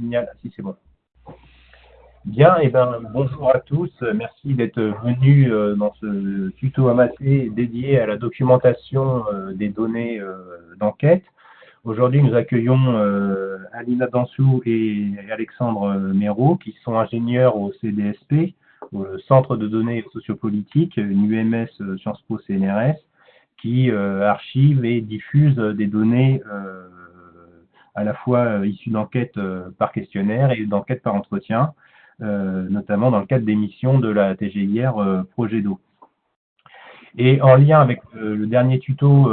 Génial, si c'est bon. Bien, et ben bonjour à tous. Merci d'être venus dans ce tuto amateur dédié à la documentation des données d'enquête. Aujourd'hui, nous accueillons Alina Dansou et Alexandre Méraud, qui sont ingénieurs au CDSP, au Centre de données sociopolitiques, une UMS Sciences Po CNRS, qui archive et diffuse des données à la fois issues d'enquêtes par questionnaire et d'enquêtes par entretien, notamment dans le cadre des missions de la TGIR Progedo. Et en lien avec le dernier tuto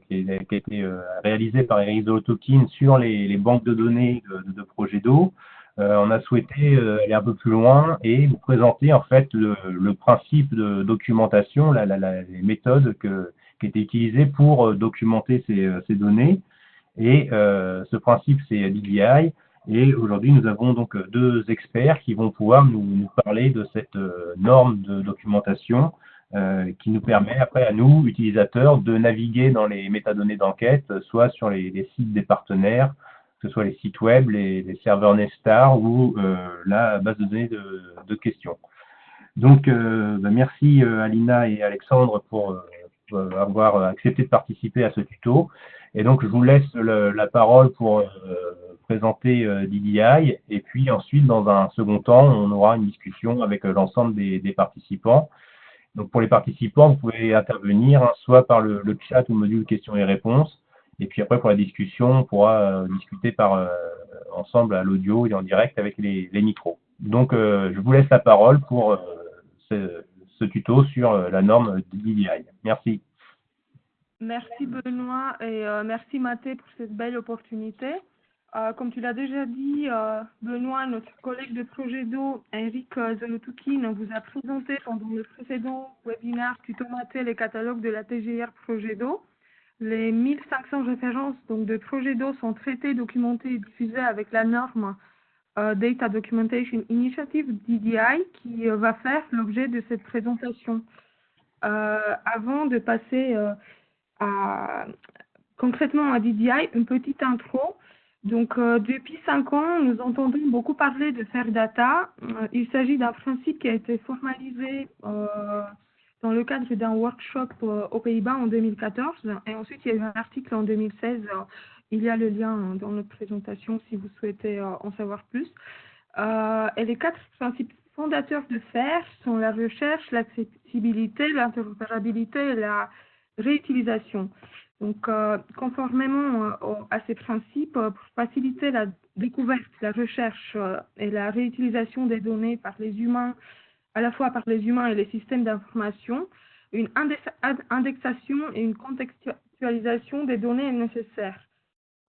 qui a été réalisé par Eric Zolotokin sur les banques de données de Progedo, on a souhaité aller un peu plus loin et vous présenter en fait le principe de documentation, les méthodes qui étaient utilisées pour documenter ces données. Et ce principe, c'est DDI. Et aujourd'hui, nous avons donc deux experts qui vont pouvoir nous parler de cette norme de documentation qui nous permet après à nous, utilisateurs, de naviguer dans les métadonnées d'enquête, soit sur les sites des partenaires, que ce soit les sites web, les serveurs Nestar ou la base de données de questions. Donc, merci Alina et Alexandre pour avoir accepté de participer à ce tuto. Et donc, je vous laisse la parole pour présenter DDI. Et puis ensuite, dans un second temps, on aura une discussion avec l'ensemble des participants. Donc, pour les participants, vous pouvez intervenir soit par le chat ou module questions et réponses. Et puis après, pour la discussion, on pourra discuter ensemble à l'audio et en direct avec les micros. Donc, je vous laisse la parole pour ce tuto sur la norme DDI. Merci. Merci Benoît et merci Mathé pour cette belle opportunité. Comme tu l'as déjà dit, Benoît, notre collègue de Progedo, Eric Zolotokin, vous a présenté pendant le précédent webinaire Tuto Mathé les catalogues de la TGIR Progedo. Les 1500 références donc, de Progedo sont traitées, documentées et diffusées avec la norme Data Documentation Initiative, DDI, qui va faire l'objet de cette présentation. Avant de passer concrètement à DDI, une petite intro. Donc, depuis 5 ans, nous entendons beaucoup parler de Fair Data. Il s'agit d'un principe qui a été formalisé dans le cadre d'un workshop aux Pays-Bas en 2014. Et ensuite, il y a eu un article en 2016. Il y a le lien dans notre présentation si vous souhaitez en savoir plus. Et les 4 principes fondateurs de FAIR sont la recherche, l'accessibilité, l'interopérabilité et la réutilisation. Donc, conformément à ces principes, pour faciliter la découverte, la recherche et la réutilisation des données par les humains, à la fois par les humains et les systèmes d'information, une indexation et une contextualisation des données est nécessaire.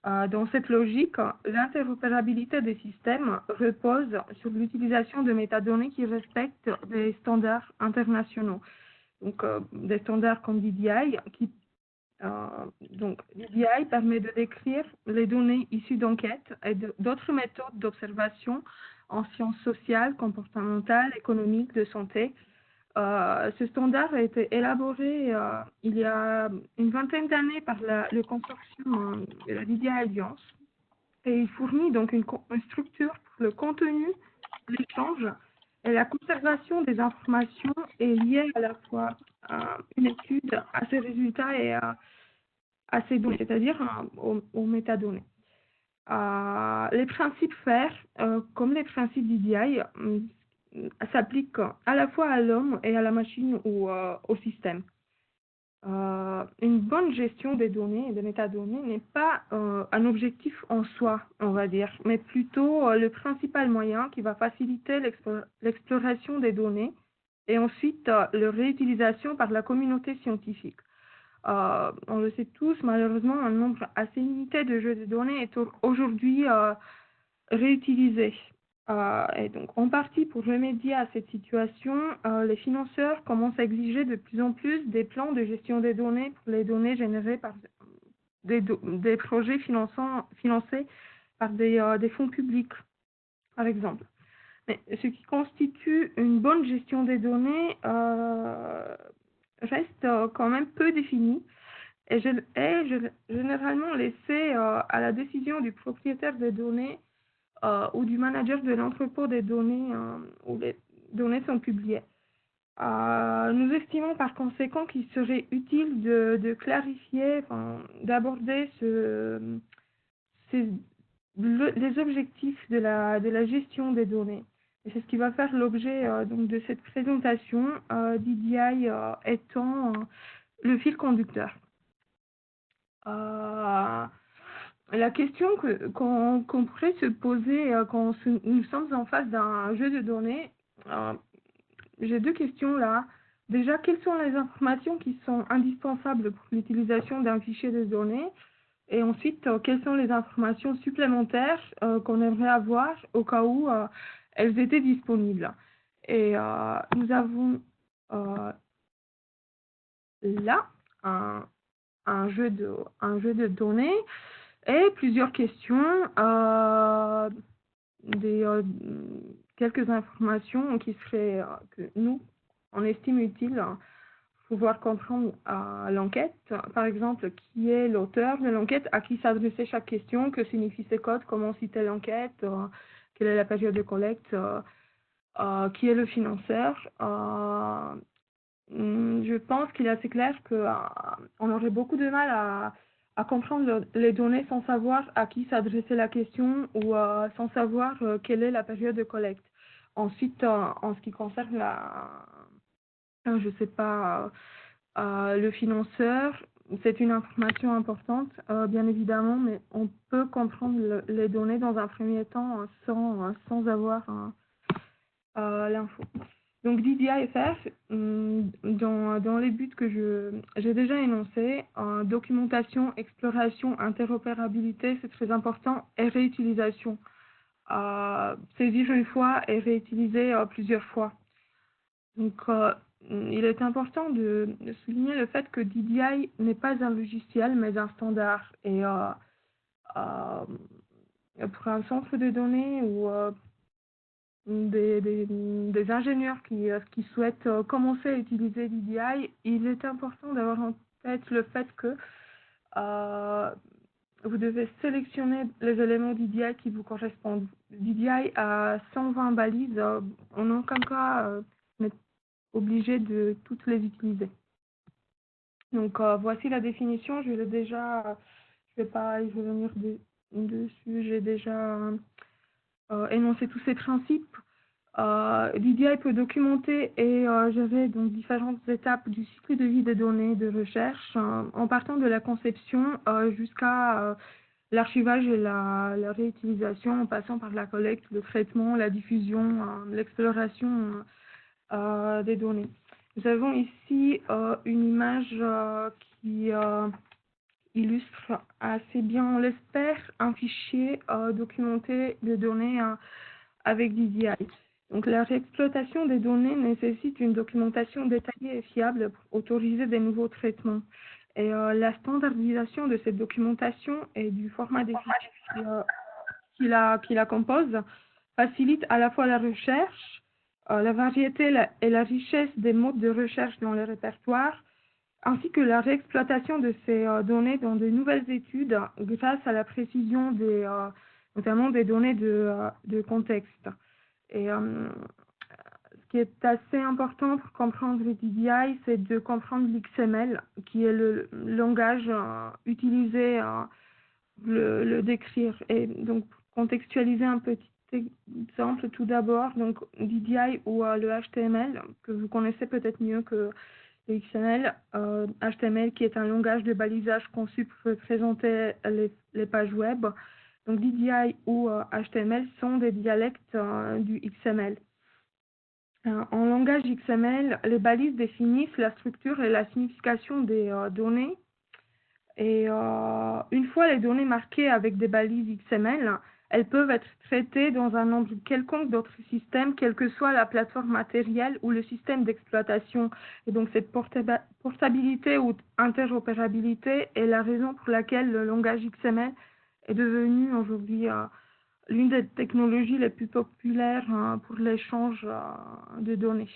Dans cette logique, l'interopérabilité des systèmes repose sur l'utilisation de métadonnées qui respectent des standards internationaux. Donc, des standards comme DDI, donc, DDI permet de décrire les données issues d'enquêtes et d'autres méthodes d'observation en sciences sociales, comportementales, économiques, de santé. Ce standard a été élaboré il y a une vingtaine d'années par le consortium de la DDI Alliance et il fournit donc une structure pour le contenu, l'échange et la conservation des informations est liée à la fois à une étude, à ses résultats et à ces données, c'est-à-dire aux métadonnées. Les principes FAIR, comme les principes DDI, s'appliquent à la fois à l'homme et à la machine ou au système. Une bonne gestion des données et des métadonnées n'est pas un objectif en soi, on va dire, mais plutôt le principal moyen qui va faciliter l'exploration des données et ensuite leur réutilisation par la communauté scientifique. On le sait tous, malheureusement, un nombre assez limité de jeux de données est aujourd'hui réutilisé. Et donc, en partie pour remédier à cette situation, les financeurs commencent à exiger de plus en plus des plans de gestion des données pour les données générées par des projets financés par des fonds publics, par exemple. Mais ce qui constitue une bonne gestion des données reste quand même peu défini et est généralement laissé à la décision du propriétaire des données ou du manager de l'entrepôt des données où les données sont publiées. Nous estimons par conséquent qu'il serait utile de clarifier, d'aborder les objectifs de la gestion des données. Et c'est ce qui va faire l'objet donc de cette présentation, DDI étant le fil conducteur. La question qu'on pourrait se poser quand nous sommes en face d'un jeu de données, j'ai deux questions là. Déjà, quelles sont les informations qui sont indispensables pour l'utilisation d'un fichier de données? Et ensuite, quelles sont les informations supplémentaires qu'on aimerait avoir au cas où elles étaient disponibles? Et nous avons là un jeu de données et plusieurs questions, quelques informations qui seraient, que nous, on estime utiles pour pouvoir comprendre l'enquête. Par exemple, qui est l'auteur de l'enquête, à qui s'adressait chaque question, que signifie ce code, comment citer l'enquête, quelle est la période de collecte, qui est le financeur. Je pense qu'il est assez clair qu'on aurait beaucoup de mal à comprendre les données sans savoir à qui s'adressait la question ou sans savoir quelle est la période de collecte. Ensuite, en ce qui concerne je sais pas, le financeur, c'est une information importante, bien évidemment, mais on peut comprendre les données dans un premier temps sans avoir l'info. Donc DDIFR, dans les buts que j'ai déjà énoncés, documentation, exploration, interopérabilité, c'est très important, et réutilisation. Saisir une fois et réutiliser plusieurs fois. Donc il est important de souligner le fait que DDI n'est pas un logiciel, mais un standard. Et pour un centre de données ou des ingénieurs qui souhaitent commencer à utiliser DDI, il est important d'avoir en tête le fait que vous devez sélectionner les éléments DDI qui vous correspondent. DDI à 120 balises, en aucun cas n'est obligé de toutes les utiliser. Donc voici la définition, je vais pas y revenir dessus, j'ai déjà énoncé tous ces principes. DDI peut documenter et gérer donc différentes étapes du cycle de vie des données de recherche, en partant de la conception jusqu'à l'archivage et la réutilisation, en passant par la collecte, le traitement, la diffusion, l'exploration des données. Nous avons ici une image qui illustre assez bien, on l'espère, un fichier documenté de données avec DDI. Donc la réexploitation des données nécessite une documentation détaillée et fiable pour autoriser des nouveaux traitements. Et la standardisation de cette documentation et du format des fichiers qui la composent facilite à la fois la recherche, la variété et la richesse des modes de recherche dans le répertoire, ainsi que la réexploitation de ces données dans de nouvelles études grâce à la précision notamment des données de contexte. Et ce qui est assez important pour comprendre les DDI, c'est de comprendre l'XML, qui est le langage utilisé le décrire. Et donc, pour contextualiser un petit exemple tout d'abord, donc DDI ou le HTML, que vous connaissez peut-être mieux que le XML. HTML qui est un langage de balisage conçu pour représenter les pages web. Donc DDI ou HTML sont des dialectes du XML. En langage XML, les balises définissent la structure et la signification des données. Et une fois les données marquées avec des balises XML, elles peuvent être traitées dans un nombre quelconque d'autres systèmes, quelle que soit la plateforme matérielle ou le système d'exploitation. Et donc cette portabilité ou interopérabilité est la raison pour laquelle le langage XML est devenu aujourd'hui l'une des technologies les plus populaires pour l'échange de données.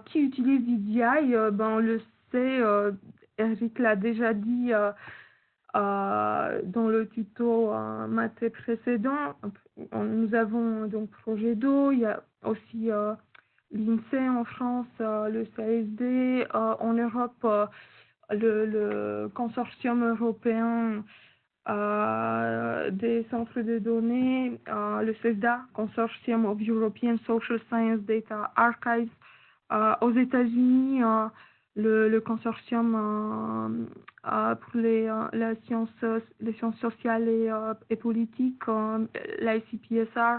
Qui utilise DDI? On le sait, Eric l'a déjà dit Dans le tuto maths précédent, nous avons donc projet d'eau, il y a aussi l'INSEE en France, le CSD, en Europe, le consortium européen des centres de données, le CESDA, Consortium of European Social Science Data Archives, aux États-Unis, le consortium pour les sciences sociales et politiques, l'ICPSR,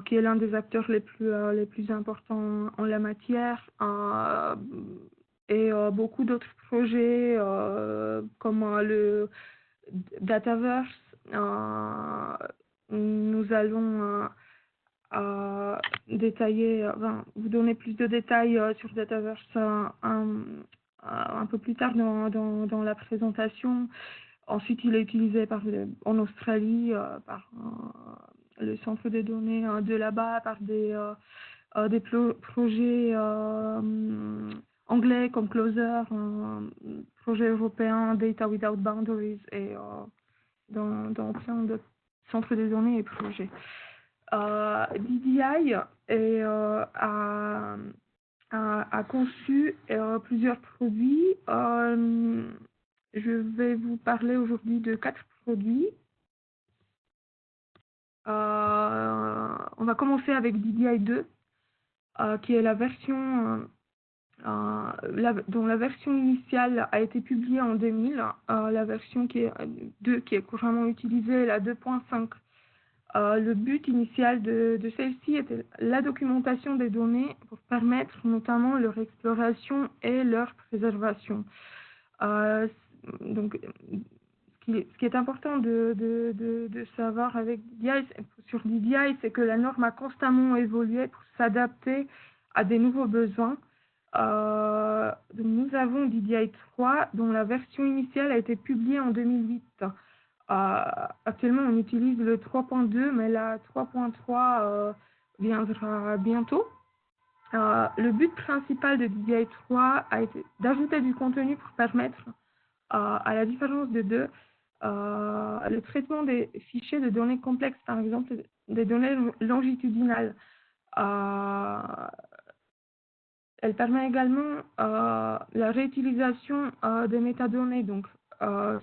qui est l'un des acteurs les plus importants en la matière, et beaucoup d'autres projets comme le Dataverse. Nous allons détailler, vous donner plus de détails sur Dataverse un peu plus tard dans la présentation. Ensuite, il est utilisé en Australie par le centre de données de là-bas, par des projets anglais comme Closer, projet européen Data Without Boundaries, et dans plein de centres de données et projets. DDI a conçu plusieurs produits. Je vais vous parler aujourd'hui de 4 produits. On va commencer avec DDI 2, qui est la version dont la version initiale a été publiée en 2000. La version qui est couramment utilisée, la 2.5. Le but initial de celle-ci était la documentation des données pour permettre notamment leur exploration et leur préservation. Donc, ce qui est important de savoir avec DDI, sur DDI, c'est que la norme a constamment évolué pour s'adapter à des nouveaux besoins. Nous avons DDI 3, dont la version initiale a été publiée en 2008. Actuellement, on utilise le 3.2, mais la 3.3 viendra bientôt. Le but principal de DDI 3 a été d'ajouter du contenu pour permettre, à la différence de 2, le traitement des fichiers de données complexes, par exemple des données longitudinales. Elle permet également la réutilisation des métadonnées, donc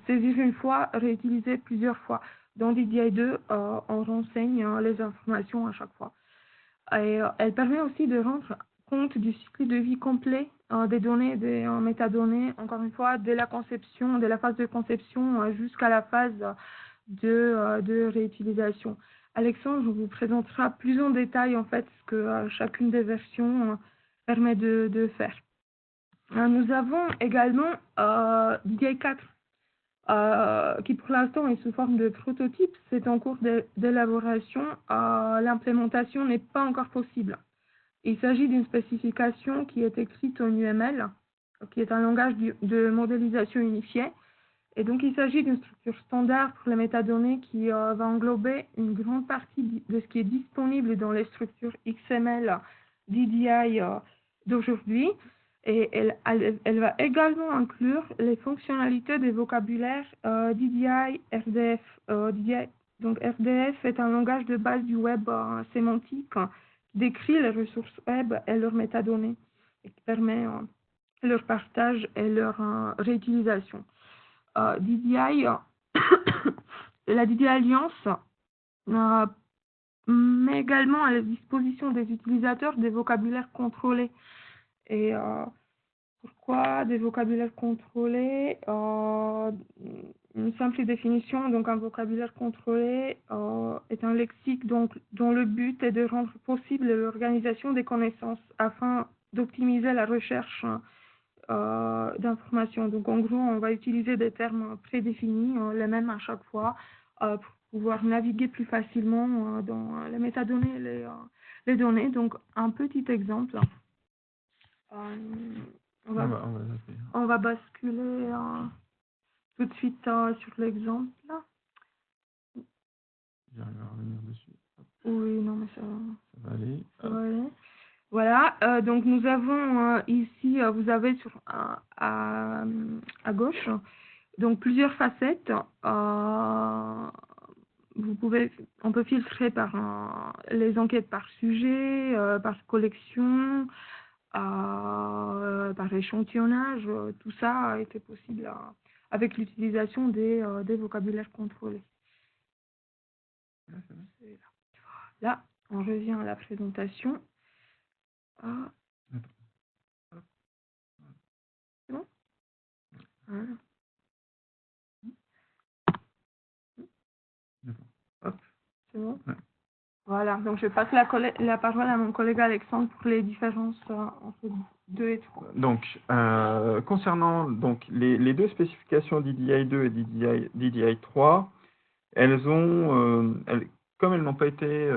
saisir une fois, réutiliser plusieurs fois. Dans DDI 2, on renseigne les informations à chaque fois. Et elle permet aussi de rendre compte du cycle de vie complet des données, des métadonnées, encore une fois, dès la phase de conception jusqu'à la phase de réutilisation. Alexandre vous présentera plus en détail en fait ce que chacune des versions permet de faire. Nous avons également DDI 4, qui pour l'instant est sous forme de prototype. C'est en cours d'élaboration. L'implémentation n'est pas encore possible. Il s'agit d'une spécification qui est écrite en UML, qui est un langage de modélisation unifié. Et donc, il s'agit d'une structure standard pour les métadonnées qui va englober une grande partie de ce qui est disponible dans les structures XML DDI d'aujourd'hui. Et elle va également inclure les fonctionnalités des vocabulaires DDI, RDF. Donc, RDF est un langage de base du web sémantique qui décrit les ressources web et leurs métadonnées et qui permet leur partage et leur réutilisation. DDI, la DDI Alliance met également à la disposition des utilisateurs des vocabulaires contrôlés. Et pourquoi des vocabulaires contrôlés? Une simple définition, donc un vocabulaire contrôlé est un lexique dont le but est de rendre possible l'organisation des connaissances afin d'optimiser la recherche d'informations. Donc en gros, on va utiliser des termes prédéfinis, les mêmes à chaque fois, pour pouvoir naviguer plus facilement dans les métadonnées et les données. Donc un petit exemple. On va basculer tout de suite sur l'exemple. J'arrive à revenir dessus. Oui, non, mais ça va aller. Ça va aller. Voilà, donc nous avons ici, vous avez à gauche Donc, plusieurs facettes. On peut filtrer par les enquêtes par sujet, par collection, par échantillonnage. Tout ça a été possible avec l'utilisation des vocabulaires contrôlés. Là, on revient à la présentation. C'est bon? Voilà. C'est bon? Ouais. Voilà, donc je passe la parole à mon collègue Alexandre pour les différences entre 2 et 3. Donc, concernant donc, les deux spécifications DDI2 et DDI3, comme elles n'ont pas été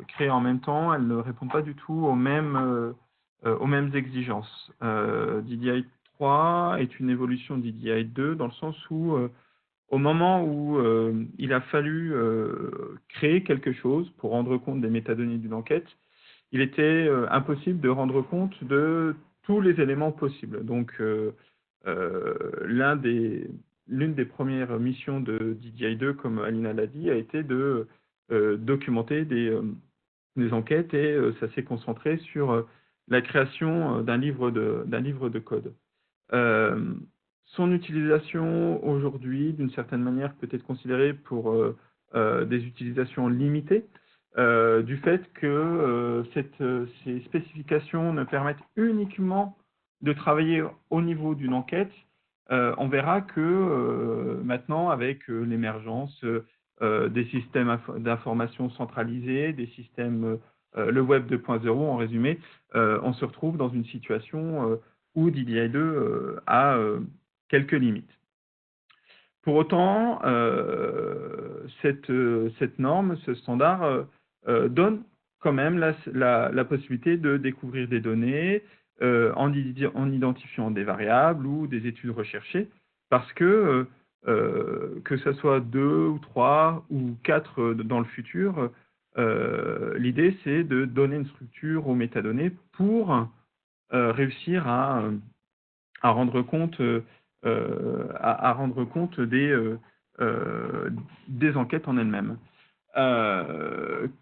créées en même temps, elles ne répondent pas du tout aux mêmes exigences. DDI3 est une évolution de DDI2 dans le sens où au moment où il a fallu créer quelque chose pour rendre compte des métadonnées d'une enquête, il était impossible de rendre compte de tous les éléments possibles. Donc, l'une des premières missions de DDI2, comme Alina l'a dit, a été de documenter des enquêtes et ça s'est concentré sur la création d'un livre de code. Son utilisation aujourd'hui, d'une certaine manière, peut être considérée pour des utilisations limitées, du fait que ces spécifications ne permettent uniquement de travailler au niveau d'une enquête. On verra que maintenant, avec l'émergence des systèmes d'information centralisés, des systèmes, le Web 2.0 en résumé, on se retrouve dans une situation où DDI2 a quelques limites. Pour autant, cette norme, ce standard, donne quand même la possibilité de découvrir des données en identifiant des variables ou des études recherchées, parce que ce soit 2 ou 3 ou 4 dans le futur, l'idée c'est de donner une structure aux métadonnées pour réussir à rendre compte des enquêtes en elles-mêmes.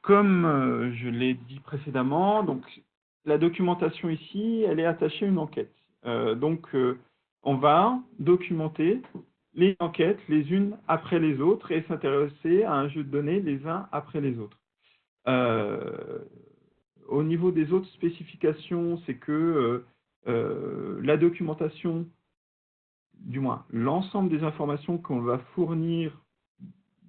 Comme je l'ai dit précédemment, donc la documentation ici, elle est attachée à une enquête. On va documenter les enquêtes les unes après les autres et s'intéresser à un jeu de données les uns après les autres. Au niveau des autres spécifications, c'est que la documentation, du moins l'ensemble des informations qu'on va fournir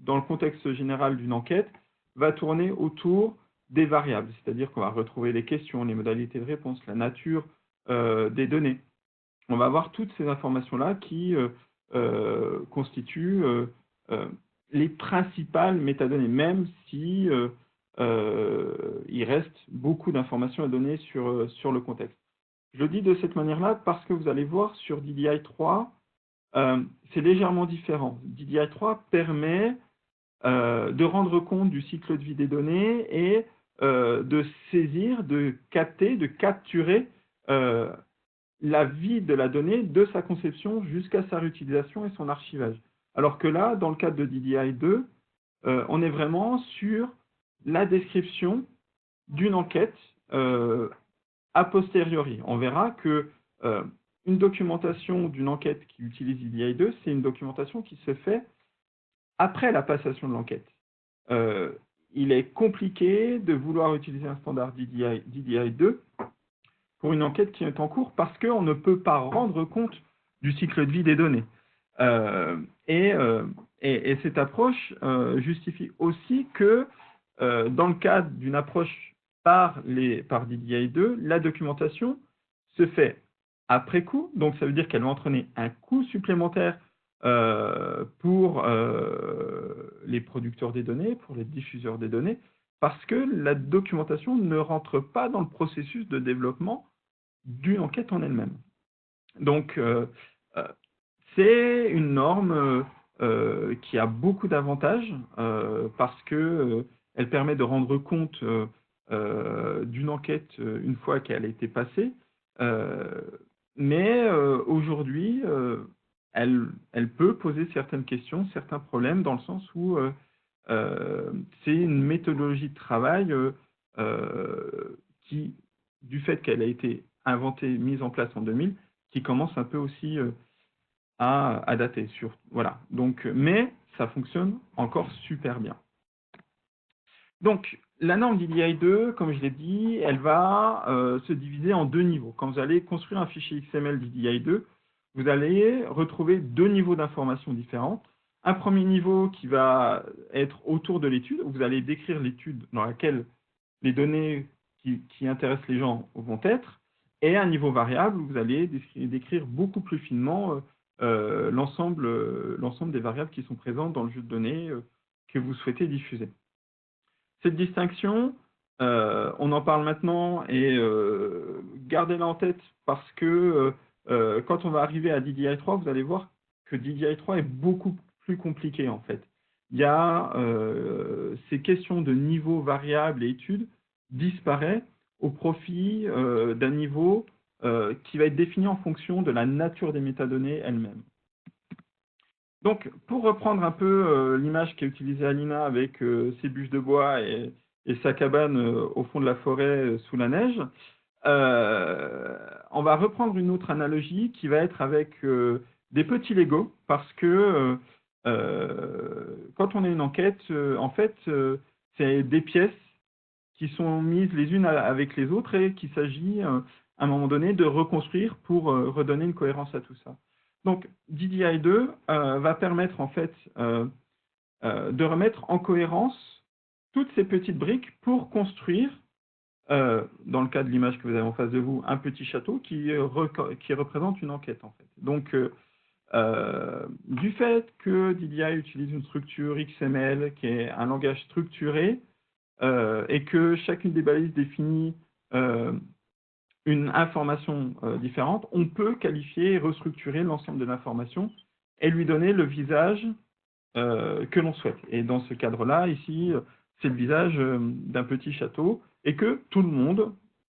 dans le contexte général d'une enquête, va tourner autour des variables, c'est-à-dire qu'on va retrouver les questions, les modalités de réponse, la nature des données. On va avoir toutes ces informations-là qui constituent les principales métadonnées, même si il reste beaucoup d'informations à donner sur le contexte. Je le dis de cette manière-là parce que vous allez voir sur DDI3, c'est légèrement différent. DDI3 permet de rendre compte du cycle de vie des données et de saisir, de capter, de capturer la vie de la donnée de sa conception jusqu'à sa réutilisation et son archivage. Alors que là, dans le cadre de DDI2, on est vraiment sur la description d'une enquête a posteriori. On verra que une documentation d'une enquête qui utilise DDI2, c'est une documentation qui se fait après la passation de l'enquête. Il est compliqué de vouloir utiliser un standard DDI2 pour une enquête qui est en cours parce qu'on ne peut pas rendre compte du cycle de vie des données. Et cette approche justifie aussi que dans le cadre d'une approche par DDI2, la documentation se fait après coup, donc ça veut dire qu'elle va entraîner un coût supplémentaire pour les producteurs des données, pour les diffuseurs des données, parce que la documentation ne rentre pas dans le processus de développement d'une enquête en elle-même. Donc, c'est une norme qui a beaucoup d'avantages parce que elle permet de rendre compte d'une enquête une fois qu'elle a été passée. Mais aujourd'hui, elle peut poser certaines questions, certains problèmes, dans le sens où c'est une méthodologie de travail qui, du fait qu'elle a été inventée, mise en place en 2000, qui commence un peu aussi à dater. Voilà. Donc, mais ça fonctionne encore super bien. Donc, la norme DDI2, comme je l'ai dit, elle va se diviser en deux niveaux. Quand vous allez construire un fichier XML DDI2, vous allez retrouver deux niveaux d'informations différentes. Un premier niveau qui va être autour de l'étude, où vous allez décrire l'étude dans laquelle les données qui intéressent les gens vont être, et un niveau variable où vous allez décrire beaucoup plus finement l'ensemble des variables qui sont présentes dans le jeu de données que vous souhaitez diffuser. Cette distinction, on en parle maintenant et gardez-la en tête parce que quand on va arriver à DDI3, vous allez voir que DDI3 est beaucoup plus compliqué en fait. Il y a ces questions de niveau variable et études disparaît au profit d'un niveau qui va être défini en fonction de la nature des métadonnées elles-mêmes. Donc, pour reprendre un peu l'image qu'a utilisée Alina avec ses bûches de bois et sa cabane au fond de la forêt sous la neige, on va reprendre une autre analogie qui va être avec des petits Legos, parce que quand on a une enquête, en fait, c'est des pièces qui sont mises les unes avec les autres et qu'il s'agit, à un moment donné, de reconstruire pour redonner une cohérence à tout ça. Donc, DDI2 va permettre, en fait, de remettre en cohérence toutes ces petites briques pour construire, dans le cas de l'image que vous avez en face de vous, un petit château qui représente une enquête, en fait. Donc, du fait que DDI utilise une structure XML qui est un langage structuré, et que chacune des balises définit une information différente, on peut qualifier et restructurer l'ensemble de l'information et lui donner le visage que l'on souhaite. Et dans ce cadre-là, ici, c'est le visage d'un petit château et que tout le monde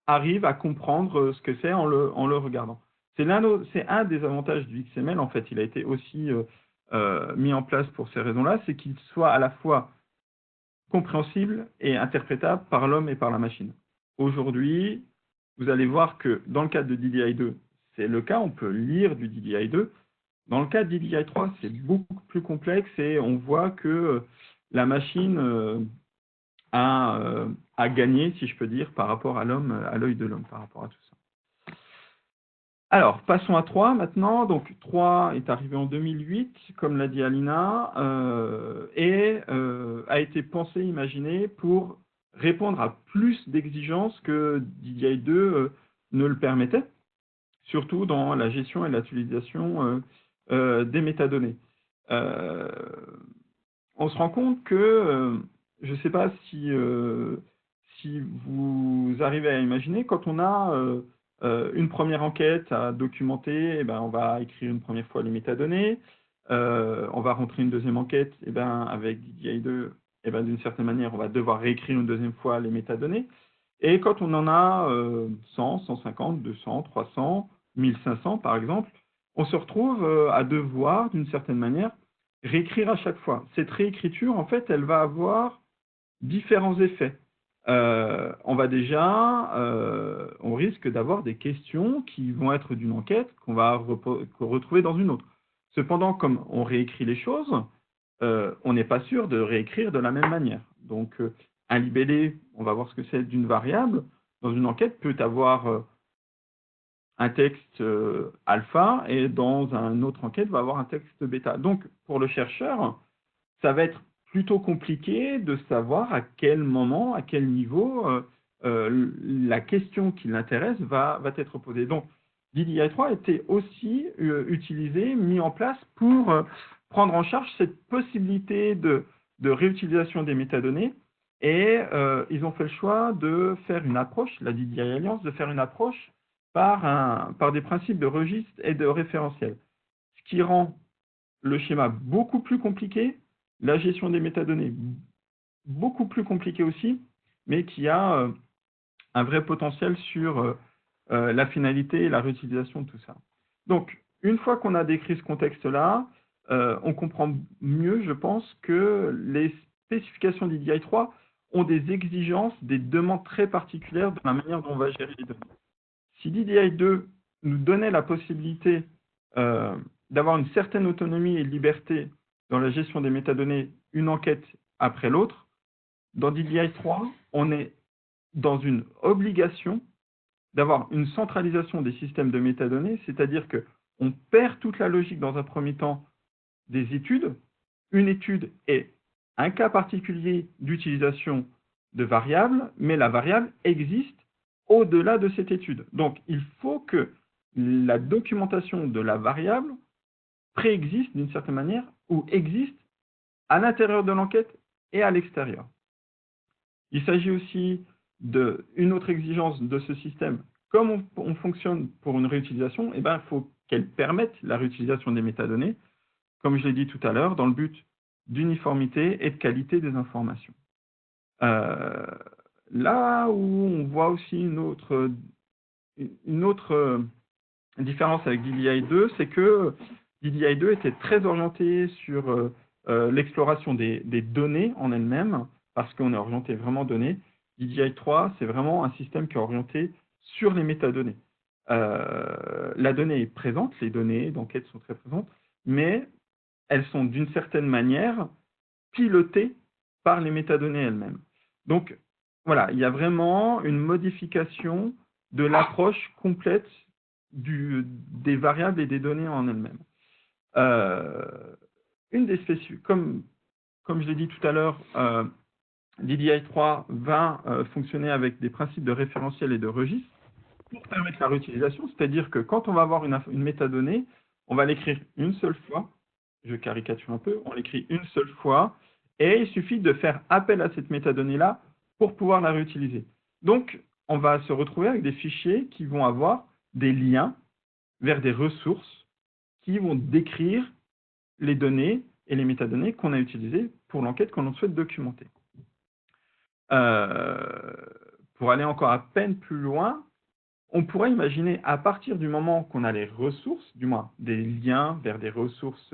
arrive à comprendre ce que c'est en le regardant. C'est un des avantages du XML, en fait. Il a été aussi mis en place pour ces raisons-là, c'est qu'il soit à la fois compréhensible et interprétable par l'homme et par la machine. Aujourd'hui, vous allez voir que dans le cadre de DDI2, c'est le cas, on peut lire du DDI2. Dans le cas de DDI3, c'est beaucoup plus complexe et on voit que la machine a gagné, si je peux dire, par rapport à l'homme, à l'œil de l'homme, par rapport à tout ça. Alors, passons à 3 maintenant. Donc, 3 est arrivé en 2008, comme l'a dit Alina, et a été pensé, imaginé pour répondre à plus d'exigences que DDI2 ne le permettait, surtout dans la gestion et l'utilisation des métadonnées. On se rend compte que, je ne sais pas si vous arrivez à imaginer, quand on a une première enquête à documenter, eh ben, on va écrire une première fois les métadonnées, on va rentrer une deuxième enquête, eh ben, avec DDI2, eh ben, d'une certaine manière, on va devoir réécrire une deuxième fois les métadonnées. Et quand on en a 100, 150, 200, 300, 1500 par exemple, on se retrouve à devoir, d'une certaine manière, réécrire à chaque fois. Cette réécriture, en fait, elle va avoir différents effets. On risque d'avoir des questions qui vont être d'une enquête qu'on va retrouver dans une autre. Cependant, comme on réécrit les choses, on n'est pas sûr de réécrire de la même manière. Donc, un libellé, on va voir ce que c'est d'une variable, dans une enquête peut avoir un texte alpha et dans une autre enquête va avoir un texte bêta. Donc, pour le chercheur, ça va être plutôt compliqué de savoir à quel moment, à quel niveau la question qui l'intéresse va être posée. Donc, DDI3 a été aussi utilisé, mis en place pour prendre en charge cette possibilité de réutilisation des métadonnées. Et ils ont fait le choix de faire une approche, la DDI Alliance, de faire une approche par des principes de registre et de référentiel. Ce qui rend le schéma beaucoup plus compliqué, la gestion des métadonnées beaucoup plus compliquée aussi, mais qui a un vrai potentiel sur la finalité et la réutilisation de tout ça. Donc, une fois qu'on a décrit ce contexte-là, on comprend mieux, je pense, que les spécifications d'EDI3 ont des exigences, des demandes très particulières de la manière dont on va gérer les données. Si DDI2 nous donnait la possibilité d'avoir une certaine autonomie et liberté dans la gestion des métadonnées, une enquête après l'autre, dans DDI3, on est dans une obligation d'avoir une centralisation des systèmes de métadonnées, c'est-à-dire qu'on perd toute la logique dans un premier temps des études. Une étude est un cas particulier d'utilisation de variables, mais la variable existe au-delà de cette étude. Donc, il faut que la documentation de la variable préexiste d'une certaine manière ou existe à l'intérieur de l'enquête et à l'extérieur. Il s'agit aussi d'une autre exigence de ce système. Comme on fonctionne pour une réutilisation, il faut qu'elle permette la réutilisation des métadonnées, comme je l'ai dit tout à l'heure, dans le but d'uniformité et de qualité des informations. Là où on voit aussi une autre différence avec DDI2, c'est que DDI2 était très orienté sur l'exploration des données en elles-mêmes, parce qu'on est orienté vraiment données. DDI3, c'est vraiment un système qui est orienté sur les métadonnées. La donnée est présente, les données d'enquête sont très présentes, mais elles sont d'une certaine manière pilotées par les métadonnées elles-mêmes. Donc, voilà, il y a vraiment une modification de l'approche complète des variables et des données en elles-mêmes. Une des comme je l'ai dit tout à l'heure, DDI3 va fonctionner avec des principes de référentiel et de registre pour permettre la réutilisation, c'est-à-dire que quand on va avoir une métadonnée, on va l'écrire une seule fois, je caricature un peu, on l'écrit une seule fois, et il suffit de faire appel à cette métadonnée-là pour pouvoir la réutiliser. Donc, on va se retrouver avec des fichiers qui vont avoir des liens vers des ressources qui vont décrire les données et les métadonnées qu'on a utilisées pour l'enquête qu'on souhaite documenter. Pour aller encore à peine plus loin, on pourrait imaginer, à partir du moment qu'on a les ressources, du moins des liens vers des ressources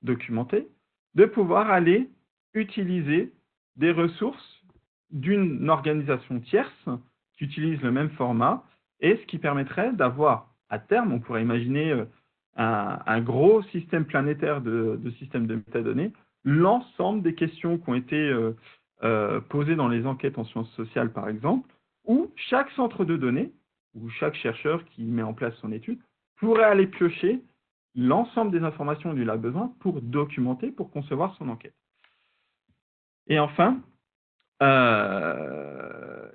documentées, de pouvoir aller utiliser des ressources d'une organisation tierce qui utilise le même format, et ce qui permettrait d'avoir, à terme, on pourrait imaginer un gros système planétaire de systèmes de métadonnées, l'ensemble des questions qui ont été posées dans les enquêtes en sciences sociales, par exemple, où chaque centre de données, où chaque chercheur qui met en place son étude pourrait aller piocher l'ensemble des informations dont il a besoin pour documenter, pour concevoir son enquête. Et enfin,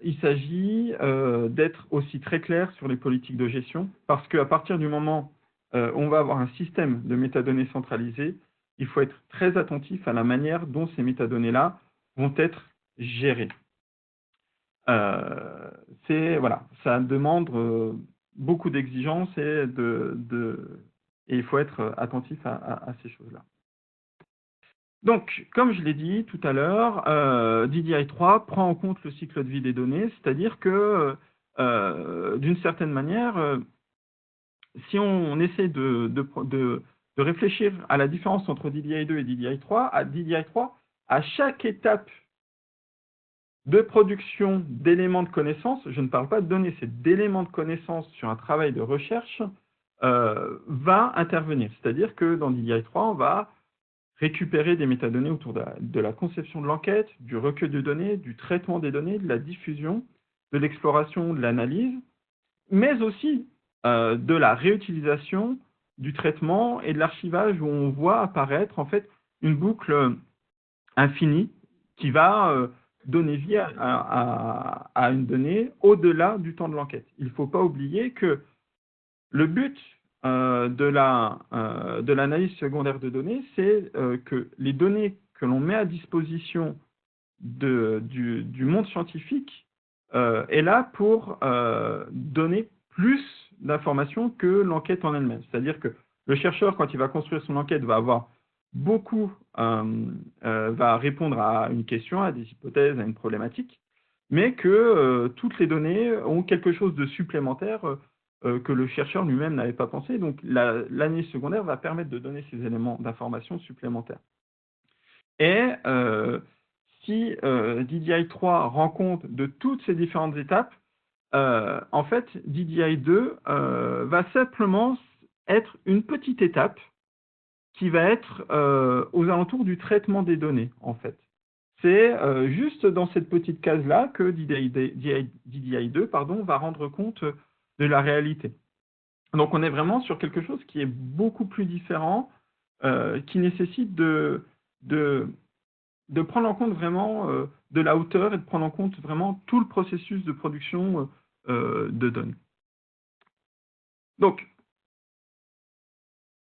il s'agit d'être aussi très clair sur les politiques de gestion, parce qu'à partir du moment où on va avoir un système de métadonnées centralisées, il faut être très attentif à la manière dont ces métadonnées-là vont être gérées. Voilà, ça demande beaucoup d'exigences et il faut être attentif à ces choses-là. Donc, comme je l'ai dit tout à l'heure, DDI3 prend en compte le cycle de vie des données, c'est-à-dire que, d'une certaine manière, si on essaie de réfléchir à la différence entre DDI2 et DDI3, à chaque étape de production d'éléments de connaissance, je ne parle pas de données, c'est d'éléments de connaissance sur un travail de recherche, va intervenir. C'est-à-dire que dans DDI3, on va récupérer des métadonnées autour de la conception de l'enquête, du recueil de données, du traitement des données, de la diffusion, de l'exploration, de l'analyse, mais aussi de la réutilisation, du traitement et de l'archivage, où on voit apparaître en fait une boucle infinie qui va donner vie à une donnée au-delà du temps de l'enquête. Il ne faut pas oublier que le but de l'analyse secondaire de données, c'est que les données que l'on met à disposition du monde scientifique est là pour donner plus d'informations que l'enquête en elle-même. C'est-à-dire que le chercheur, quand il va construire son enquête, va avoir va répondre à une question, à des hypothèses, à une problématique, mais que toutes les données ont quelque chose de supplémentaire que le chercheur lui-même n'avait pas pensé. Donc, l'analyse secondaire va permettre de donner ces éléments d'information supplémentaires. Et si DDI3 rend compte de toutes ces différentes étapes, en fait, DDI2 va simplement être une petite étape qui va être aux alentours du traitement des données, en fait. C'est juste dans cette petite case-là que DDI2 va rendre compte de la réalité. Donc, on est vraiment sur quelque chose qui est beaucoup plus différent, qui nécessite de prendre en compte vraiment de la hauteur et de prendre en compte vraiment tout le processus de production de données. Donc,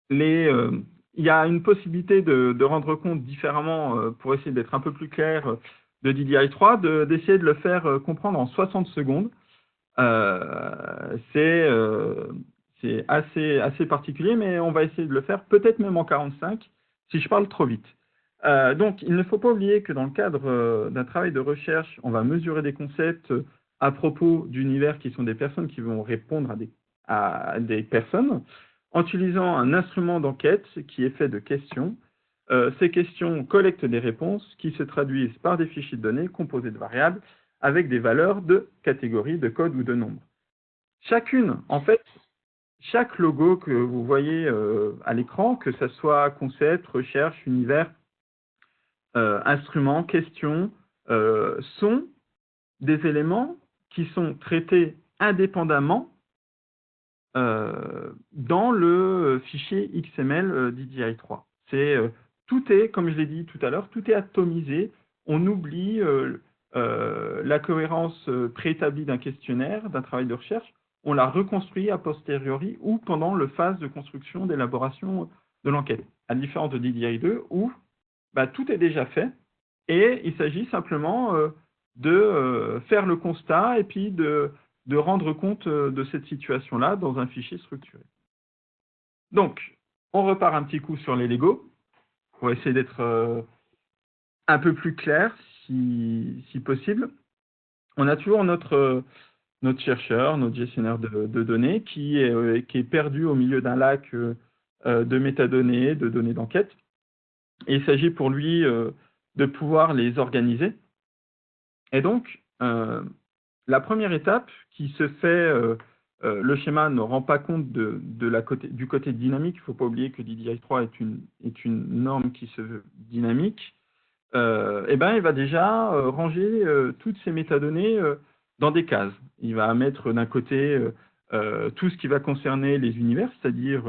il y a une possibilité de rendre compte différemment, pour essayer d'être un peu plus clair, de DDI3, d'essayer de le faire comprendre en 60 secondes. C'est assez particulier, mais on va essayer de le faire peut-être même en 45, si je parle trop vite. Donc, il ne faut pas oublier que dans le cadre d'un travail de recherche, on va mesurer des concepts à propos d'univers qui sont des personnes qui vont répondre à des personnes, en utilisant un instrument d'enquête qui est fait de questions. Ces questions collectent des réponses qui se traduisent par des fichiers de données composés de variables avec des valeurs de catégories, de code ou de nombres. En fait, chaque logo que vous voyez à l'écran, que ce soit concept, recherche, univers, instrument, question, sont des éléments qui sont traités indépendamment dans le fichier XML DDI3. Tout est, comme je l'ai dit tout à l'heure, tout est atomisé. On oublie la cohérence préétablie d'un questionnaire, d'un travail de recherche. On la reconstruit a posteriori ou pendant le phase de construction, d'élaboration de l'enquête. À la différence de DDI2 où tout est déjà fait et il s'agit simplement de faire le constat et puis de rendre compte de cette situation-là dans un fichier structuré. Donc, on repart un petit coup sur les Lego. On va essayer d'être un peu plus clair, si possible. On a toujours notre chercheur, notre gestionnaire de données, qui est perdu au milieu d'un lac de métadonnées, de données d'enquête. Et il s'agit pour lui de pouvoir les organiser. Et donc, la première étape qui se fait, le schéma ne rend pas compte du côté dynamique. Il ne faut pas oublier que DDI3 est une norme qui se veut dynamique. Il va déjà ranger toutes ces métadonnées dans des cases. Il va mettre d'un côté tout ce qui va concerner les univers, c'est-à-dire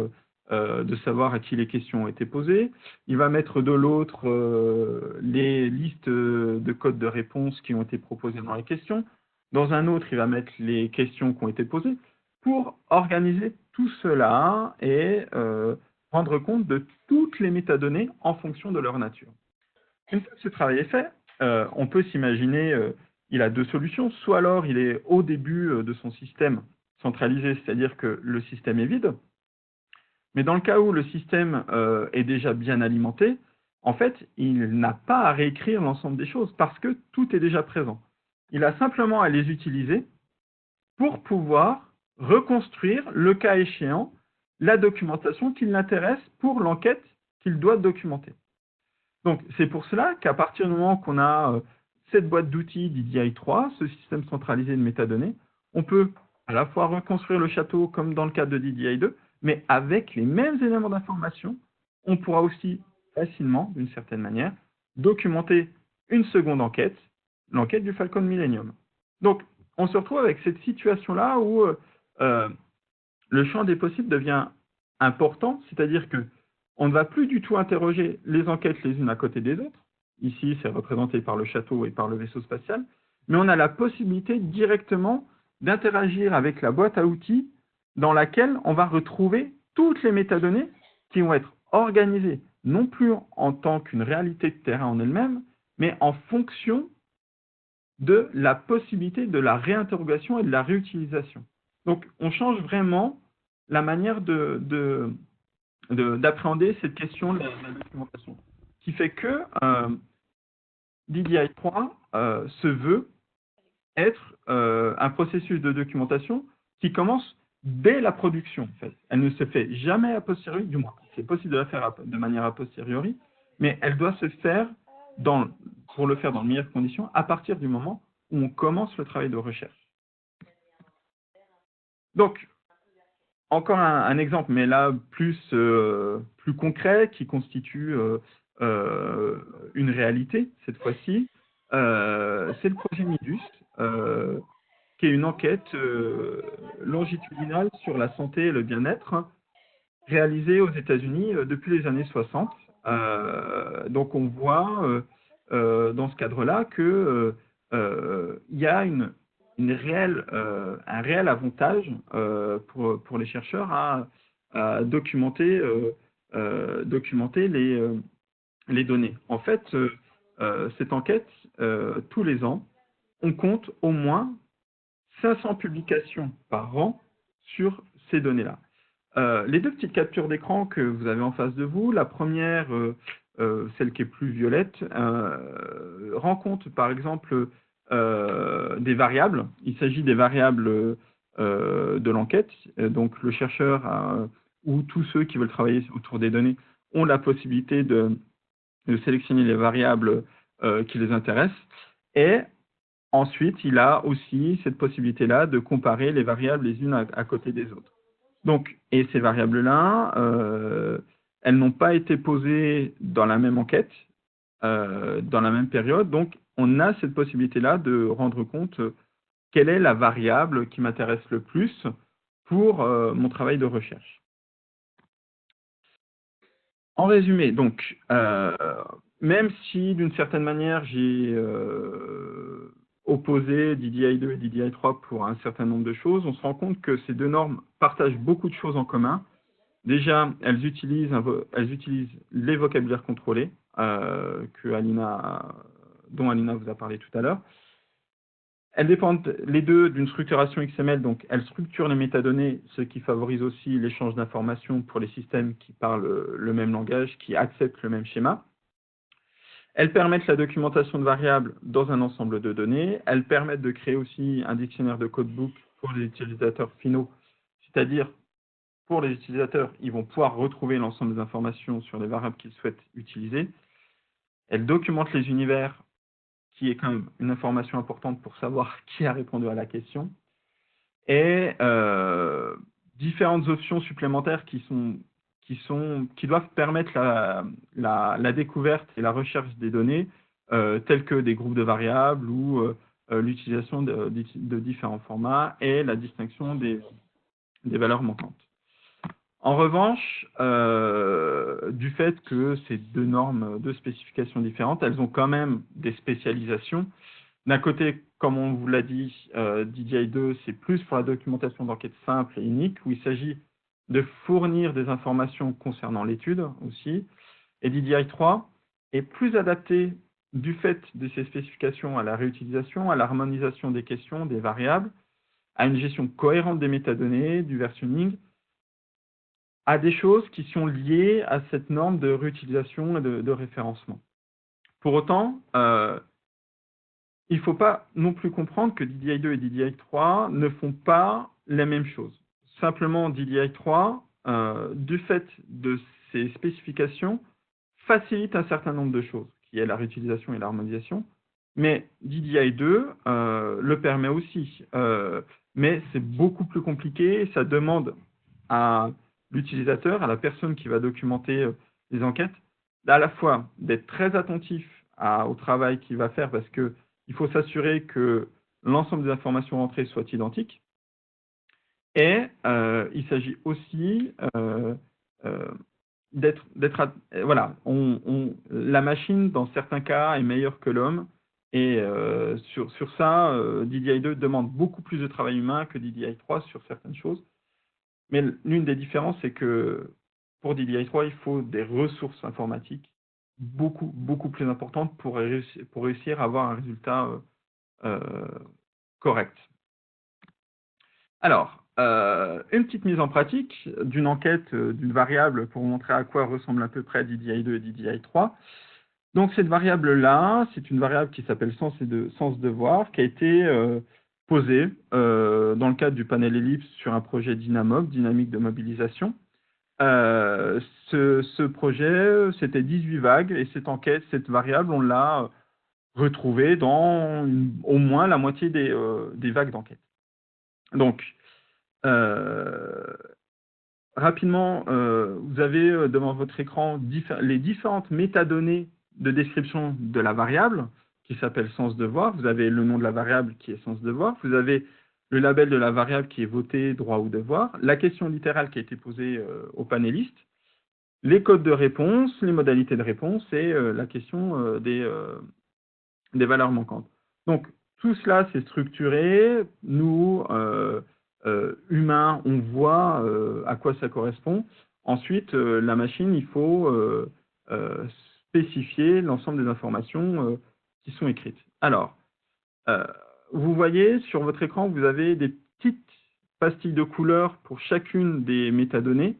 de savoir à qui les questions ont été posées. Il va mettre de l'autre les listes de codes de réponse qui ont été proposées dans les questions. Dans un autre, il va mettre les questions qui ont été posées pour organiser tout cela et rendre compte de toutes les métadonnées en fonction de leur nature. Une fois que ce travail est fait, on peut s'imaginer, il a deux solutions. Soit alors il est au début de son système centralisé, c'est-à-dire que le système est vide. Mais dans le cas où le système est déjà bien alimenté, en fait, il n'a pas à réécrire l'ensemble des choses parce que tout est déjà présent. Il a simplement à les utiliser pour pouvoir reconstruire, le cas échéant, la documentation qui l'intéresse pour l'enquête qu'il doit documenter. Donc, c'est pour cela qu'à partir du moment qu'on a cette boîte d'outils DDI3, ce système centralisé de métadonnées, on peut à la fois reconstruire le château comme dans le cas de DDI2, mais avec les mêmes éléments d'information, on pourra aussi facilement, d'une certaine manière, documenter une seconde enquête, l'enquête du Falcon Millennium. Donc, on se retrouve avec cette situation-là où le champ des possibles devient important, c'est-à-dire que on ne va plus du tout interroger les enquêtes les unes à côté des autres. Ici, c'est représenté par le château et par le vaisseau spatial, mais on a la possibilité directement d'interagir avec la boîte à outils dans laquelle on va retrouver toutes les métadonnées qui vont être organisées, non plus en tant qu'une réalité de terrain en elle-même, mais en fonction de la possibilité de la réinterrogation et de la réutilisation. Donc, on change vraiment la manière d'appréhender cette question de la documentation. Ce qui fait que DDI3 se veut être un processus de documentation qui commence dès la production, en fait. Elle ne se fait jamais a posteriori, du moins. C'est possible de la faire de manière a posteriori, mais elle doit se faire, pour le faire dans les meilleures conditions, à partir du moment où on commence le travail de recherche. Donc, encore un exemple, mais là plus concret, qui constitue une réalité, cette fois-ci, c'est le projet MIDUST, qui est une enquête longitudinale sur la santé et le bien-être, réalisée aux États-Unis depuis les années 60. Donc on voit dans ce cadre-là que il y a un réel avantage pour les chercheurs à documenter les données. En fait, cette enquête, tous les ans, on compte au moins 500 publications par an sur ces données-là. Les deux petites captures d'écran que vous avez en face de vous, la première, celle qui est plus violette, rend compte par exemple des variables. Il s'agit des variables de l'enquête. Donc le chercheur ou tous ceux qui veulent travailler autour des données ont la possibilité de sélectionner les variables qui les intéressent. Et ensuite, il a aussi cette possibilité-là de comparer les variables les unes à côté des autres. Donc, et ces variables-là, elles n'ont pas été posées dans la même enquête, dans la même période. Donc, on a cette possibilité-là de rendre compte quelle est la variable qui m'intéresse le plus pour mon travail de recherche. En résumé, donc, même si d'une certaine manière j'ai opposé DDI2 et DDI3 pour un certain nombre de choses, on se rend compte que ces deux normes partagent beaucoup de choses en commun. Déjà, elles utilisent les vocabulaires contrôlés dont Alina vous a parlé tout à l'heure. Elles dépendent les deux d'une structuration XML, donc elles structurent les métadonnées, ce qui favorise aussi l'échange d'informations pour les systèmes qui parlent le même langage, qui acceptent le même schéma. Elles permettent la documentation de variables dans un ensemble de données. Elles permettent de créer aussi un dictionnaire de codebook pour les utilisateurs finaux, c'est-à-dire pour les utilisateurs, ils vont pouvoir retrouver l'ensemble des informations sur les variables qu'ils souhaitent utiliser. Elles documentent les univers, qui est quand même une information importante pour savoir qui a répondu à la question. Et différentes options supplémentaires qui doivent permettre la découverte et la recherche des données, telles que des groupes de variables ou l'utilisation de différents formats et la distinction des valeurs manquantes. En revanche, du fait que ces deux normes, deux spécifications différentes, elles ont quand même des spécialisations. D'un côté, comme on vous l'a dit, DDI2, c'est plus pour la documentation d'enquête simple et unique, où il s'agit de fournir des informations concernant l'étude aussi. Et DDI3 est plus adapté du fait de ces spécifications à la réutilisation, à l'harmonisation des questions, des variables, à une gestion cohérente des métadonnées, du versionning, à des choses qui sont liées à cette norme de réutilisation et de référencement. Pour autant, il ne faut pas non plus comprendre que DDI2 et DDI3 ne font pas la même chose. Simplement, DDI3, du fait de ses spécifications, facilite un certain nombre de choses, qui est la réutilisation et l'harmonisation, mais DDI2 le permet aussi. Mais c'est beaucoup plus compliqué, ça demande à l'utilisateur, à la personne qui va documenter les enquêtes, à la fois d'être très attentif au travail qu'il va faire, parce qu'il faut s'assurer que l'ensemble des informations rentrées soient identiques. Et il s'agit aussi voilà, la machine, dans certains cas, est meilleure que l'homme. Et sur ça, DDI2 demande beaucoup plus de travail humain que DDI3 sur certaines choses. Mais l'une des différences, c'est que pour DDI3, il faut des ressources informatiques beaucoup plus importantes pour réussir à avoir un résultat correct. Alors, une petite mise en pratique d'une enquête d'une variable pour vous montrer à quoi ressemble à peu près DDI2 et DDI3. Donc, cette variable-là, c'est une variable qui s'appelle sens devoir, qui a été posé dans le cadre du panel Ellipse sur un projet Dynamob, dynamique de mobilisation. Ce projet, c'était 18 vagues, et cette enquête, cette variable, on l'a retrouvée dans au moins la moitié des vagues d'enquête. Donc, rapidement, vous avez devant votre écran les différentes métadonnées de description de la variable qui s'appelle sens de voir. Vous avez le nom de la variable qui est sens de voir. Vous avez le label de la variable qui est voté, droit ou devoir, la question littérale qui a été posée aux panélistes, les codes de réponse, les modalités de réponse et la question des valeurs manquantes. Donc, tout cela, c'est structuré. Nous, humains, on voit à quoi ça correspond. Ensuite, la machine, il faut spécifier l'ensemble des informations qui sont écrites. Alors, vous voyez sur votre écran, vous avez des petites pastilles de couleurs pour chacune des métadonnées.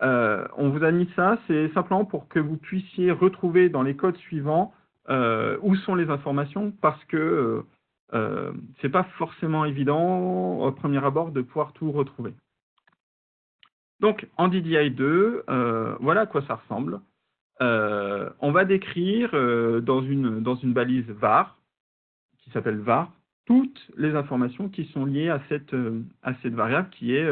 On vous a mis ça, c'est simplement pour que vous puissiez retrouver dans les codes suivants où sont les informations, parce que c'est pas forcément évident au premier abord de pouvoir tout retrouver. Donc en DDI2, voilà à quoi ça ressemble. On va décrire dans une balise var, qui s'appelle var, toutes les informations qui sont liées à cette variable qui est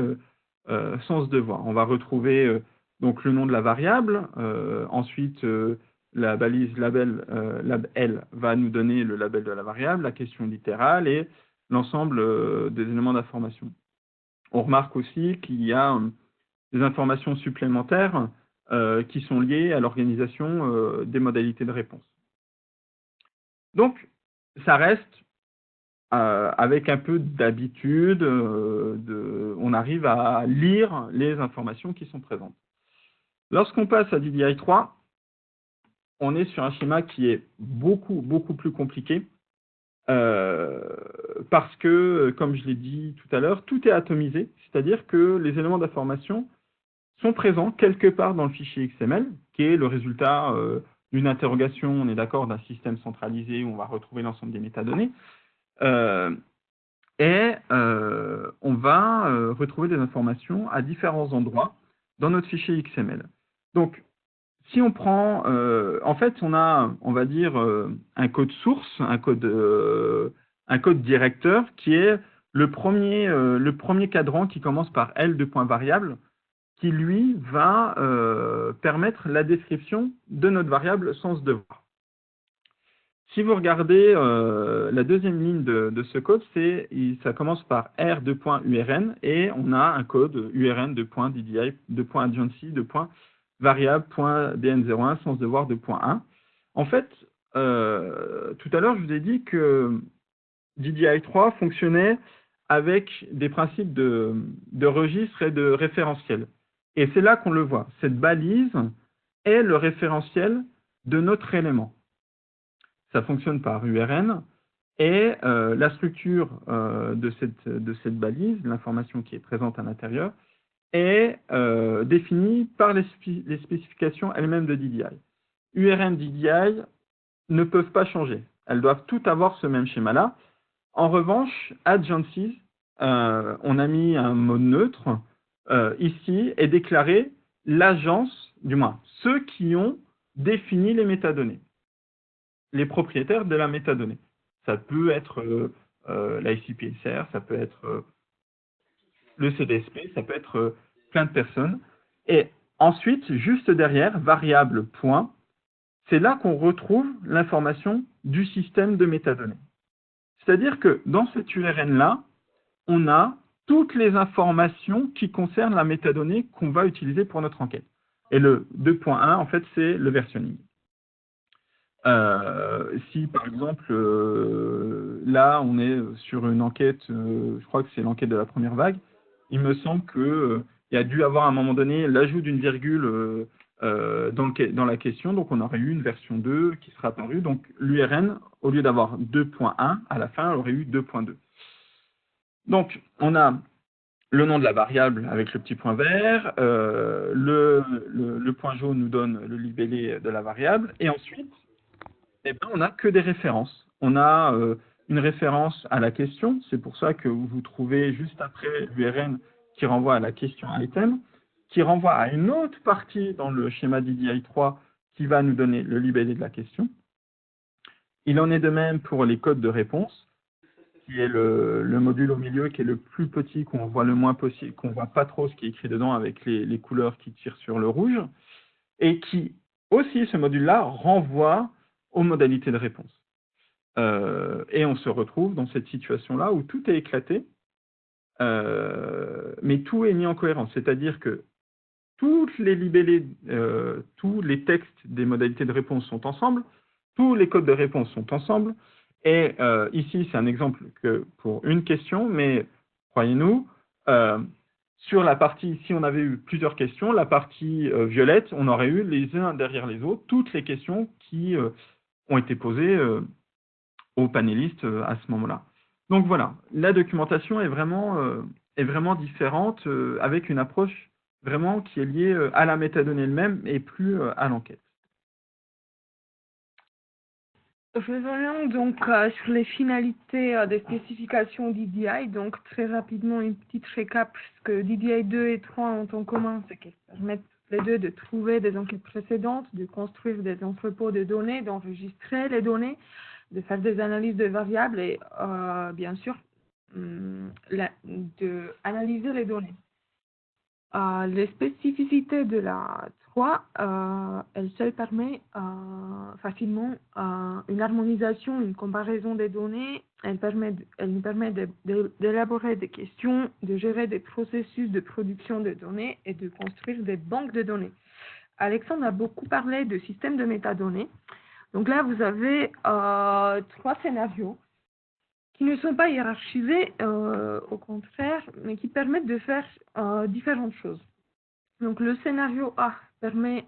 sens de voir. On va retrouver donc le nom de la variable, ensuite la balise label lab_L va nous donner le label de la variable, la question littérale et l'ensemble des éléments d'information. On remarque aussi qu'il y a des informations supplémentaires qui sont liées à l'organisation des modalités de réponse. Donc, ça reste avec un peu d'habitude, on arrive à lire les informations qui sont présentes. Lorsqu'on passe à DDI3, on est sur un schéma qui est beaucoup plus compliqué parce que, comme je l'ai dit tout à l'heure, tout est atomisé, c'est-à-dire que les éléments d'information sont présents quelque part dans le fichier XML, qui est le résultat d'une interrogation, on est d'accord, d'un système centralisé où on va retrouver l'ensemble des métadonnées. On va retrouver des informations à différents endroits dans notre fichier XML. Donc, si on prend, en fait, on a, on va dire, un code source, un code directeur qui est le premier cadran qui commence par L de point variable, qui lui va permettre la description de notre variable sens de voir. Si vous regardez la deuxième ligne de ce code, ça commence par R de point URN et on a un code URN de point DDI de point agency de point variable point DN01 sens de voir de point 1. En fait, tout à l'heure, je vous ai dit que DDI3 fonctionnait avec des principes de registre et de référentiel. Et c'est là qu'on le voit. Cette balise est le référentiel de notre élément. Ça fonctionne par URN et la structure de cette balise, l'information qui est présente à l'intérieur, est définie par les spécifications elles-mêmes de DDI. URN, DDI ne peuvent pas changer. Elles doivent toutes avoir ce même schéma-là. En revanche, agencies, on a mis un mot neutre ici et déclaré l'agence, du moins ceux qui ont défini les métadonnées, les propriétaires de la métadonnée. Ça peut être l'ICPSR, ça peut être le CDSP, ça peut être plein de personnes. Et ensuite, juste derrière, variable point, c'est là qu'on retrouve l'information du système de métadonnées. C'est-à-dire que dans cette URN-là, on a toutes les informations qui concernent la métadonnée qu'on va utiliser pour notre enquête. Et le 2.1, en fait, c'est le versionning. Si, par exemple, là, on est sur une enquête, je crois que c'est l'enquête de la première vague, il me semble qu'il y a dû avoir à un moment donné l'ajout d'une virgule dans la question, donc on aurait eu une version 2 qui serait apparue, donc l'URN, au lieu d'avoir 2.1, à la fin, elle aurait eu 2.2. Donc, on a le nom de la variable avec le petit point vert, le point jaune nous donne le libellé de la variable, et ensuite, eh ben, on n'a que des références. On a une référence à la question. C'est pour ça que vous trouvez juste après l'URN qui renvoie à la question item, qui renvoie à une autre partie dans le schéma DDI 3 qui va nous donner le libellé de la question. Il en est de même pour les codes de réponse, qui est le module au milieu, qui est le plus petit, qu'on voit le moins possible, qu'on voit pas trop ce qui est écrit dedans avec les couleurs qui tirent sur le rouge, et qui aussi, ce module-là, renvoie aux modalités de réponse. Et on se retrouve dans cette situation-là où tout est éclaté, mais tout est mis en cohérence. C'est-à-dire que tous les libellés, tous les textes des modalités de réponse sont ensemble, tous les codes de réponse sont ensemble, et ici, c'est un exemple que pour une question, mais croyez-nous, sur la partie, si on avait eu plusieurs questions, la partie violette, on aurait eu les uns derrière les autres, toutes les questions qui ont été posées aux panélistes à ce moment-là. Donc voilà, la documentation est vraiment différente, avec une approche vraiment qui est liée à la métadonnée elle-même et plus à l'enquête. Revenons donc sur les finalités des spécifications DDI. Donc très rapidement, une petite récap. Ce que DDI 2 et 3 ont en commun, c'est qu'elles permettent les deux de trouver des enquêtes précédentes, de construire des entrepôts de données, d'enregistrer les données, de faire des analyses de variables et bien sûr d'analyser les données. Les spécificités de la 3, elle seule permet facilement une harmonisation, une comparaison des données. Elle nous permet d'élaborer des questions, de gérer des processus de production de données et de construire des banques de données. Alexandre a beaucoup parlé de système de métadonnées. Donc là, vous avez 3 scénarios qui ne sont pas hiérarchisés, au contraire, mais qui permettent de faire différentes choses. Donc le scénario A permet,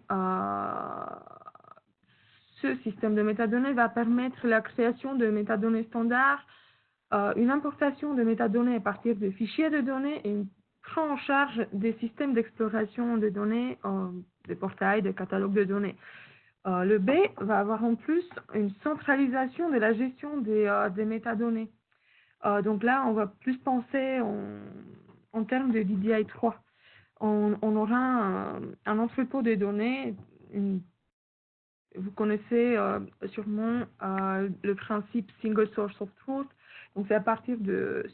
ce système de métadonnées va permettre la création de métadonnées standards, une importation de métadonnées à partir de fichiers de données et une prend en charge des systèmes d'exploration de données, des portails, des catalogues de données. Le B va avoir en plus une centralisation de la gestion des métadonnées. Donc là, on va plus penser en termes de DDI 3. On aura un entrepôt de données. Vous connaissez sûrement le principe Single Source of Truth. Donc c'est à partir de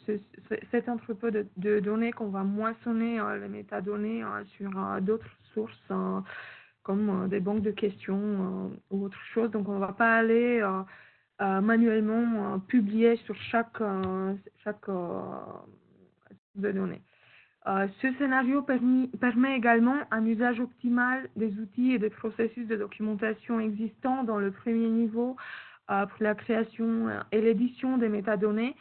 cet entrepôt de données qu'on va moissonner les métadonnées sur d'autres sources comme des banques de questions ou autre chose. Donc on ne va pas aller manuellement publié sur chaque de données. Ce scénario permet également un usage optimal des outils et des processus de documentation existants dans le premier niveau pour la création et l'édition des métadonnées.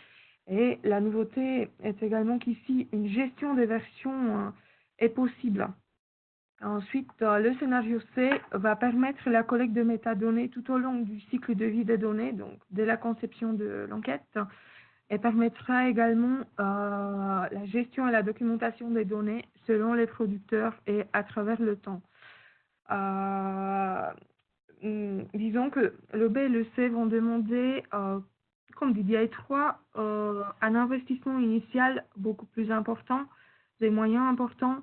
Et la nouveauté est également qu'ici, une gestion des versions est possible. Ensuite, le scénario C va permettre la collecte de métadonnées tout au long du cycle de vie des données, donc dès la conception de l'enquête, et permettra également la gestion et la documentation des données selon les producteurs et à travers le temps. Disons que le B et le C vont demander, comme DDI 3, un investissement initial beaucoup plus important, des moyens importants,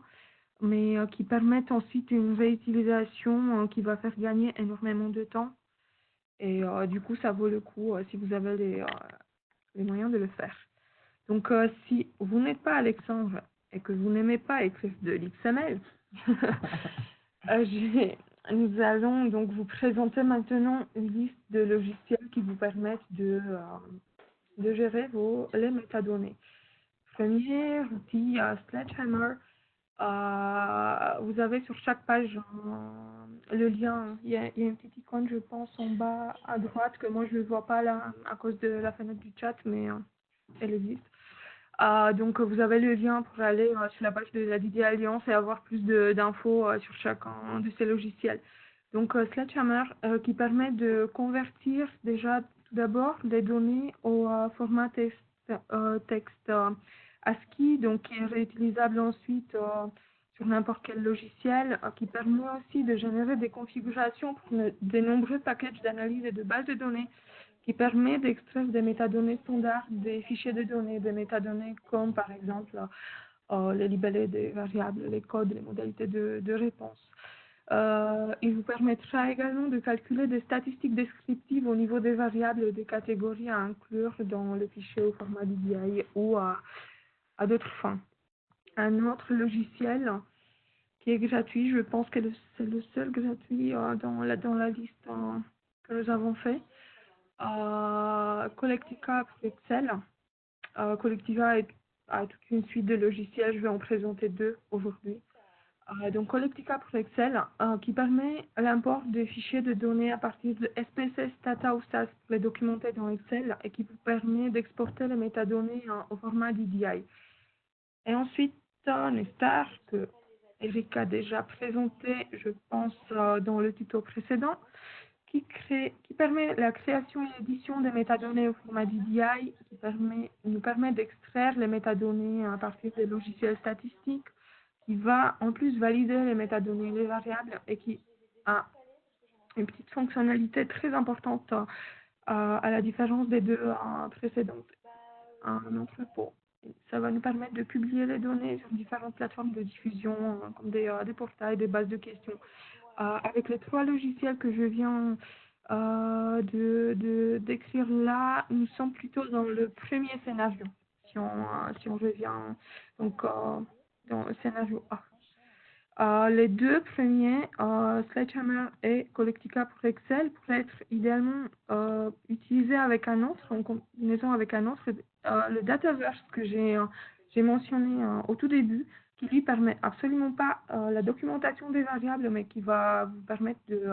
mais qui permettent ensuite une réutilisation qui va faire gagner énormément de temps. Et du coup, ça vaut le coup si vous avez les moyens de le faire. Donc, si vous n'êtes pas Alexandre et que vous n'aimez pas écrire de l'XML, nous allons donc vous présenter maintenant une liste de logiciels qui vous permettent de gérer les métadonnées. Premier outil, Sledgehammer. Vous avez sur chaque page le lien. Il y a une petite icône, je pense, en bas à droite, que moi je ne vois pas là à cause de la fenêtre du chat, mais elle existe. Donc vous avez le lien pour aller sur la page de la DDI Alliance et avoir plus d'infos sur chacun de ces logiciels. Donc Sledgehammer qui permet de convertir déjà tout d'abord les données au format texte ASCII, donc qui est réutilisable ensuite sur n'importe quel logiciel, qui permet aussi de générer des configurations pour des nombreux packages d'analyse et de bases de données qui permet d'extraire des métadonnées standards, des fichiers de données, des métadonnées comme par exemple les libellés des variables, les codes, les modalités de réponse. Il vous permettra également de calculer des statistiques descriptives au niveau des variables et des catégories à inclure dans le fichier au format DDI ou à d'autres fins. Un autre logiciel qui est gratuit, je pense que c'est le seul gratuit dans la liste que nous avons fait. Collectica pour Excel. Collectiva a toute une suite de logiciels, je vais en présenter deux aujourd'hui. Donc Collectica pour Excel, qui permet l'import des fichiers de données à partir de SPSS, Stata ou SAS pour les documenter dans Excel et qui vous permet d'exporter les métadonnées au format DDI. Et ensuite, Nestar, que Eric a déjà présenté, je pense, dans le tuto précédent, qui permet la création et l'édition des métadonnées au format DDI, nous permet d'extraire les métadonnées à partir des logiciels statistiques, qui va en plus valider les métadonnées, les variables, et qui a une petite fonctionnalité très importante à la différence des deux précédentes. Un entrepôt. Ça va nous permettre de publier les données sur différentes plateformes de diffusion, comme des portails, des bases de questions. Avec les trois logiciels que je viens d'écrire là, nous sommes plutôt dans le premier scénario, si on revient donc, dans le scénario A. Les deux premiers, Sledgehammer et Collectica pour Excel, pourraient être idéalement utilisés avec un autre, en combinaison avec un autre, le Dataverse que j'ai mentionné au tout début, qui lui permet absolument pas la documentation des variables, mais qui va vous permettre de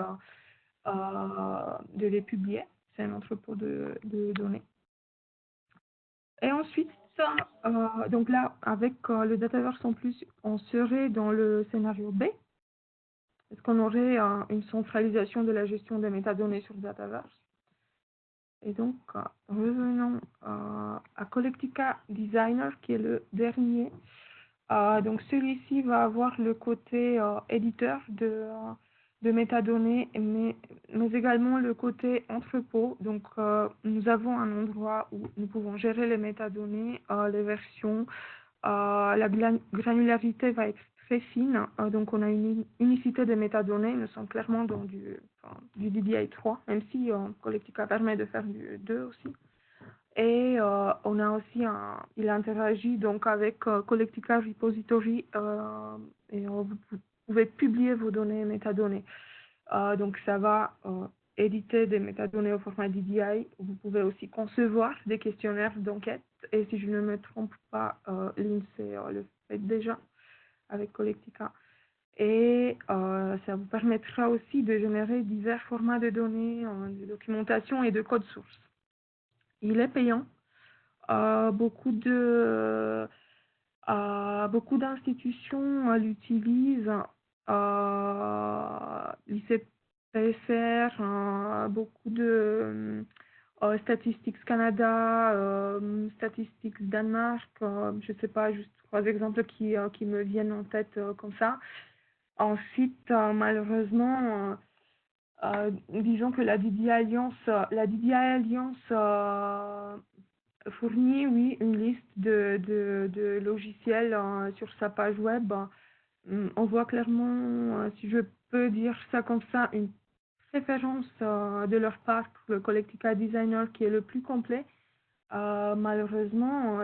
les publier. C'est un entrepôt de données. Et ensuite, donc là, avec le Dataverse en plus, on serait dans le scénario B. Est-ce qu'on aurait une centralisation de la gestion des métadonnées sur le Dataverse? Et donc, revenons à Collectica Designer, qui est le dernier. Donc, celui-ci va avoir le côté éditeur de métadonnées, mais également le côté entrepôt. Donc, nous avons un endroit où nous pouvons gérer les métadonnées, les versions. La granularité va être très fine. Donc, on a une unicité de métadonnées. Nous sommes clairement dans du DDI 3, même si Collectica permet de faire du 2 aussi. Et on a aussi il interagit donc avec Collectica Repository et vous pouvez publier vos données métadonnées. Donc ça va éditer des métadonnées au format DDI. Vous pouvez aussi concevoir des questionnaires d'enquête. Et si je ne me trompe pas, l'INSEE le fait déjà avec Collectica. Et ça vous permettra aussi de générer divers formats de données, de documentation et de code source. Il est payant. Beaucoup d'institutions l'utilisent. l'ICPSR, beaucoup de Statistics Canada, Statistics Danemark, je ne sais pas, juste trois exemples qui me viennent en tête comme ça. Ensuite, malheureusement, disons que la DDI Alliance fournit, oui, une liste de logiciels sur sa page web. On voit clairement, si je peux dire ça comme ça, une préférence de leur part pour le Collectica Designer qui est le plus complet. Malheureusement,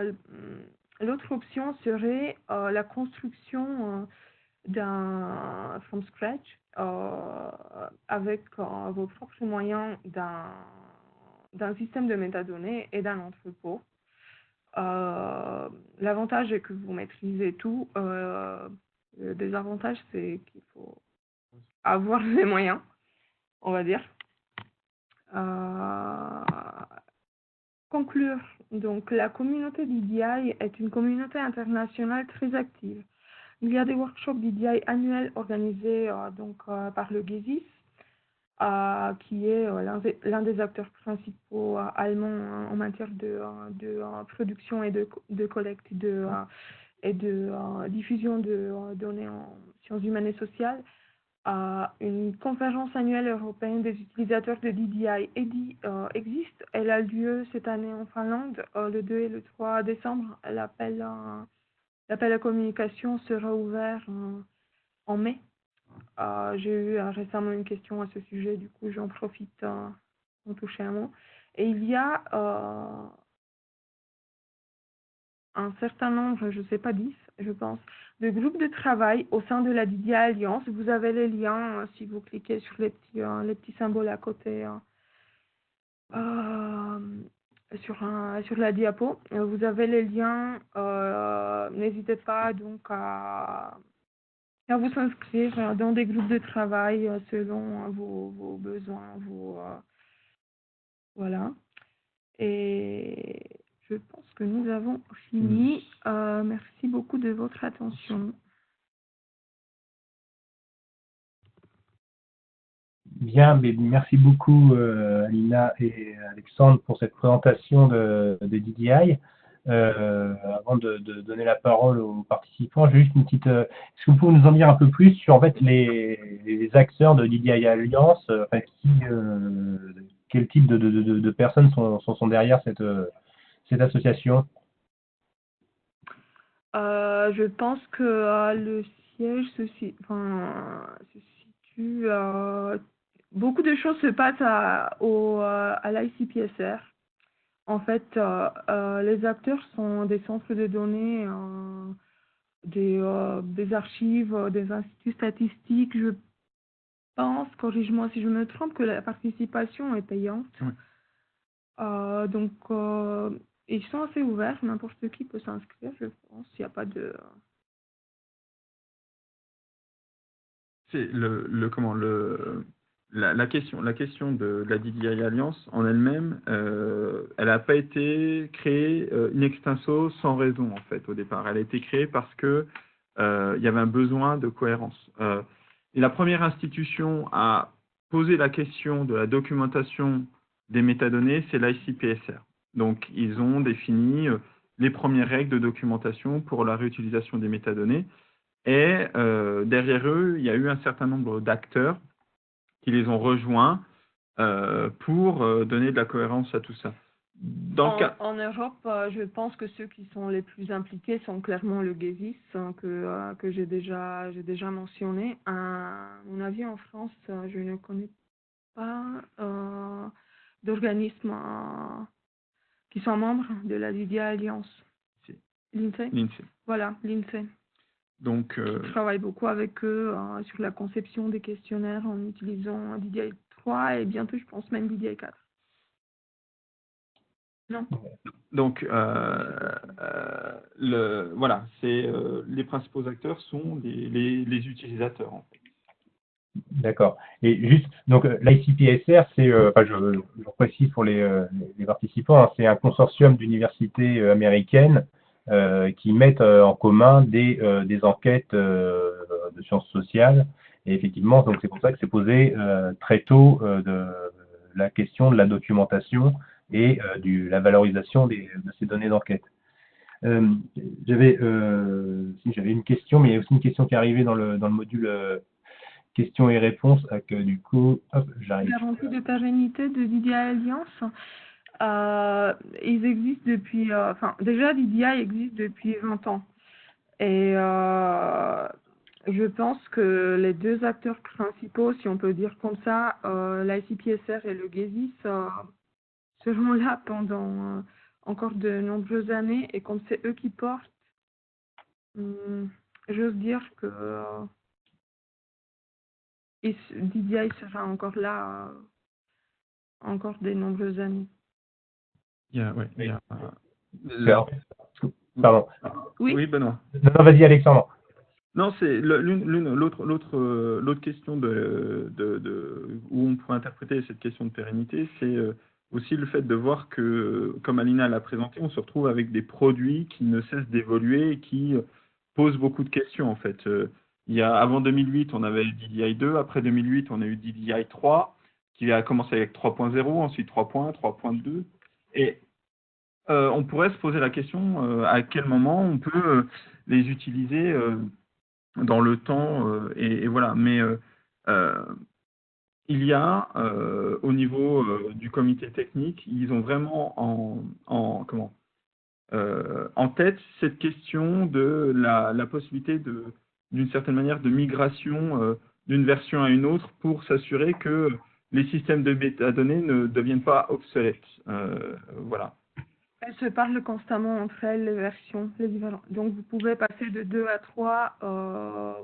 l'autre option serait la construction d'un from scratch avec vos propres moyens d'un système de métadonnées et d'un entrepôt. L'avantage est que vous maîtrisez tout. Le désavantage, c'est qu'il faut avoir les moyens, on va dire. Conclure. Donc, la communauté DDI est une communauté internationale très active. Il y a des workshops DDI annuels organisés par le GESIS, qui est l'un des acteurs principaux allemands en matière de production et de collecte et de diffusion de données en sciences humaines et sociales. Une conférence annuelle européenne des utilisateurs de DDI existe. Elle a lieu cette année en Finlande, le 2 et le 3 décembre. L'appel à communication sera ouvert en mai. J'ai eu récemment une question à ce sujet, du coup j'en profite pour toucher un mot. Et il y a un certain nombre, je ne sais pas 10, je pense, de groupes de travail au sein de la DDI Alliance. Vous avez les liens si vous cliquez sur les petits symboles à côté sur la diapo. Vous avez les liens. N'hésitez pas donc à vous inscrire dans des groupes de travail selon vos besoins. Voilà. Et je pense que nous avons fini. Merci beaucoup de votre attention. Bien, mais merci beaucoup Alina et Alexandre pour cette présentation de DDI. Avant de donner la parole aux participants, j'ai juste une petite. Est-ce que vous pouvez nous en dire un peu plus sur en fait les acteurs de DDI Alliance, enfin, quel type de personnes sont derrière cette association? Je pense que le siège se situe. Beaucoup de choses se passent à l'ICPSR. En fait, les acteurs sont des centres de données, des archives, des instituts statistiques. Je pense, corrige-moi si je me trompe, que la participation est payante. Oui. Donc, ils sont assez ouverts, n'importe qui peut s'inscrire, je pense. Il n'y a pas de... C'est la question de la DDI Alliance en elle-même, elle n'a pas été créée in extenso sans raison en fait au départ. Elle a été créée parce que il y avait un besoin de cohérence. Et la première institution à poser la question de la documentation des métadonnées, c'est l'ICPSR. Donc ils ont défini les premières règles de documentation pour la réutilisation des métadonnées. Et derrière eux, il y a eu un certain nombre d'acteurs qui les ont rejoints pour donner de la cohérence à tout ça. En Europe, je pense que ceux qui sont les plus impliqués sont clairement le GESIS, que j'ai déjà mentionné. À mon avis, en France, je ne connais pas d'organismes qui sont membres de la DDI Alliance. L'INSEE. Voilà, l'INSEE. Donc, je travaille beaucoup avec eux sur la conception des questionnaires en utilisant DDI 3 et bientôt, je pense, même DDI 4. Non. Donc, voilà, les principaux acteurs sont les utilisateurs, en fait. D'accord. Et juste, donc l'ICPSR, c'est, je précise pour les participants, hein, c'est un consortium d'universités américaines qui mettent en commun des enquêtes de sciences sociales. Et effectivement, donc c'est pour ça que c'est posé très tôt de la question de la documentation et la valorisation de ces données d'enquête. J'avais une question, mais il y a aussi une question qui est arrivée dans le module questions et réponses, du coup, hop, j'arrive. Garantie de pérennité de DDI Alliance. Ils existent depuis, déjà DDI existe depuis 20 ans. Et je pense que les deux acteurs principaux, si on peut dire comme ça, l'ICPSR et le GESIS, seront là pendant encore de nombreuses années. Et comme c'est eux qui portent, j'ose dire que DDI sera encore là encore de nombreuses années. Pardon. Oui, Benoît. Non, vas-y, Alexandre. Non, c'est l'autre question où on pourrait interpréter cette question de pérennité, c'est aussi le fait de voir que, comme Alina l'a présenté, on se retrouve avec des produits qui ne cessent d'évoluer et qui posent beaucoup de questions en fait. Avant 2008, on avait DDI 2, après 2008, on a eu DDI 3, qui a commencé avec 3.0, ensuite 3.1, 3.2, et on pourrait se poser la question à quel moment on peut les utiliser dans le temps, et voilà. Mais Il y a, au niveau du comité technique, ils ont vraiment en tête cette question de la possibilité d'une certaine manière de migration d'une version à une autre pour s'assurer que les systèmes de métadonnées ne deviennent pas obsolètes. Voilà. Elles se parlent constamment entre elles, les versions, les différentes. Donc, vous pouvez passer de 2 à 3,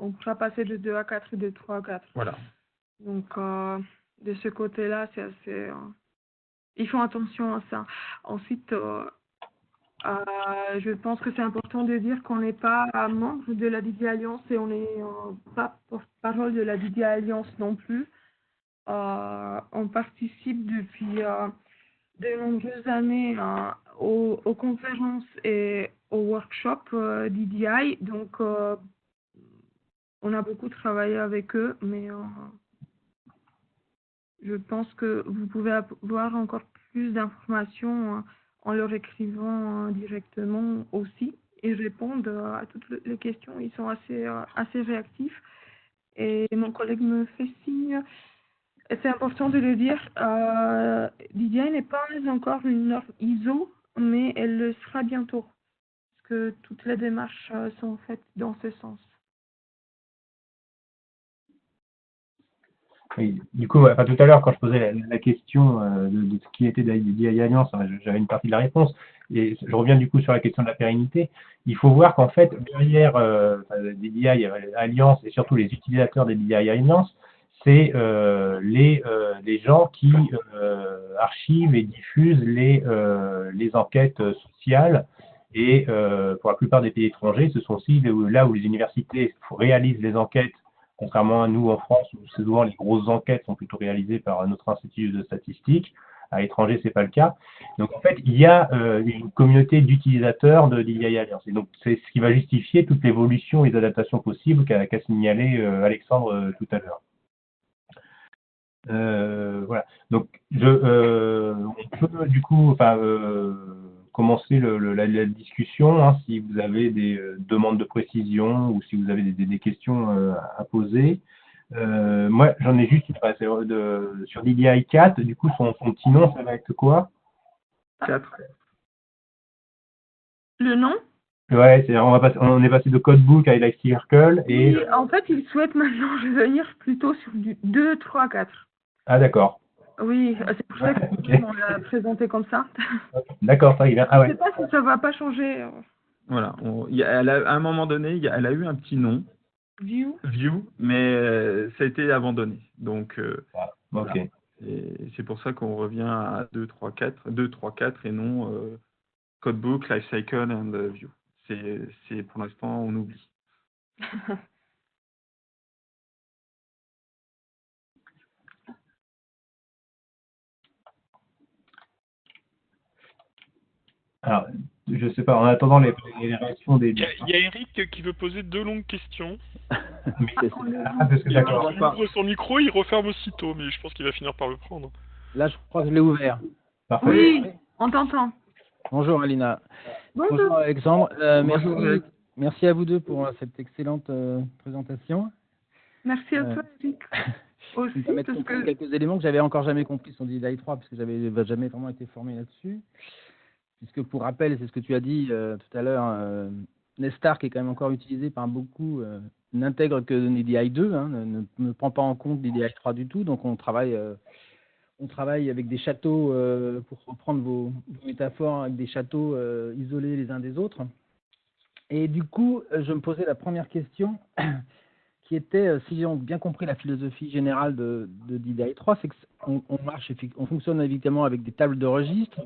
on pourra passer de 2 à 4 et de 3 à 4. Voilà. Donc, de ce côté-là, c'est assez... ils font attention à ça. Ensuite, je pense que c'est important de dire qu'on n'est pas membre de la Didier Alliance et on n'est pas porte-parole de la Didier Alliance non plus. On participe depuis de nombreuses années aux conférences et aux workshops DDI. Donc, on a beaucoup travaillé avec eux, mais je pense que vous pouvez avoir encore plus d'informations en leur écrivant directement aussi. Ils répondent à toutes les questions. Ils sont assez réactifs. Et mon collègue me fait signe. C'est important de le dire. DDI n'est pas encore une norme ISO, mais elle le sera bientôt. Parce que toutes les démarches sont faites dans ce sens. Oui, du coup, enfin, tout à l'heure, quand je posais la question de ce qui était DDI Alliance, j'avais une partie de la réponse. Et je reviens du coup sur la question de la pérennité. Il faut voir qu'en fait, derrière DDI Alliance et surtout les utilisateurs des DDI Alliance, c'est les gens qui archivent et diffusent les enquêtes sociales. Et pour la plupart des pays étrangers, ce sont aussi là où les universités réalisent les enquêtes. Contrairement à nous en France, où souvent les grosses enquêtes sont plutôt réalisées par notre institut de statistique. À l'étranger, c'est pas le cas. Donc en fait, il y a une communauté d'utilisateurs de DDI Alliance. Et donc c'est ce qui va justifier toute l'évolution et les adaptations possibles qu'a signalé Alexandre tout à l'heure. Voilà. Donc on peut du coup, commencer la discussion, hein, si vous avez des demandes de précision ou si vous avez des questions à poser. Moi, j'en ai juste sur DDI 4, du coup, son petit nom, ça va être quoi? 4. Le nom? Ouais, on est passé de Codebook à Life Circle et... Oui, en fait, ils souhaitent maintenant revenir plutôt sur du 2, 3, 4. Ah, d'accord. Oui, c'est pour ça qu'on l'a présenté comme ça. D'accord, très bien. Ah, ouais. Je ne sais pas si ça ne va pas changer. Voilà. À un moment donné, elle a eu un petit nom. View, mais ça a été abandonné. Donc, ok. Voilà. Et c'est pour ça qu'on revient à 2, 3, 4 et non Codebook, Lifecycle and View. C'est pour l'instant, on oublie. Alors, je sais pas, en attendant les réactions des... Il y a Eric qui veut poser 2 longues questions. parce que d'accord. Il ouvre son micro, il referme aussitôt, mais je pense qu'il va finir par le prendre. Là, je crois que je l'ai ouvert. Parfait. oui, on t'entend. Bonjour Alina. Bonjour. Alexandre. Bonjour, Eric. Merci à vous deux pour cette excellente présentation. Merci à toi, Eric. Je Aussi, vais mettre parce que... quelques éléments que j'avais encore jamais compris sur DDI 3 parce que j'avais jamais vraiment été formé là-dessus. Puisque pour rappel, c'est ce que tu as dit tout à l'heure, Nestar qui est quand même encore utilisé par beaucoup n'intègre que DDI 2, hein, ne prend pas en compte DDI 3 du tout. Donc on travaille avec des châteaux, pour reprendre vos métaphores, avec des châteaux isolés les uns des autres. Et du coup, je me posais la première question qui était, si j'ai bien compris la philosophie générale de DDI 3, c'est qu'on fonctionne évidemment avec des tables de registre.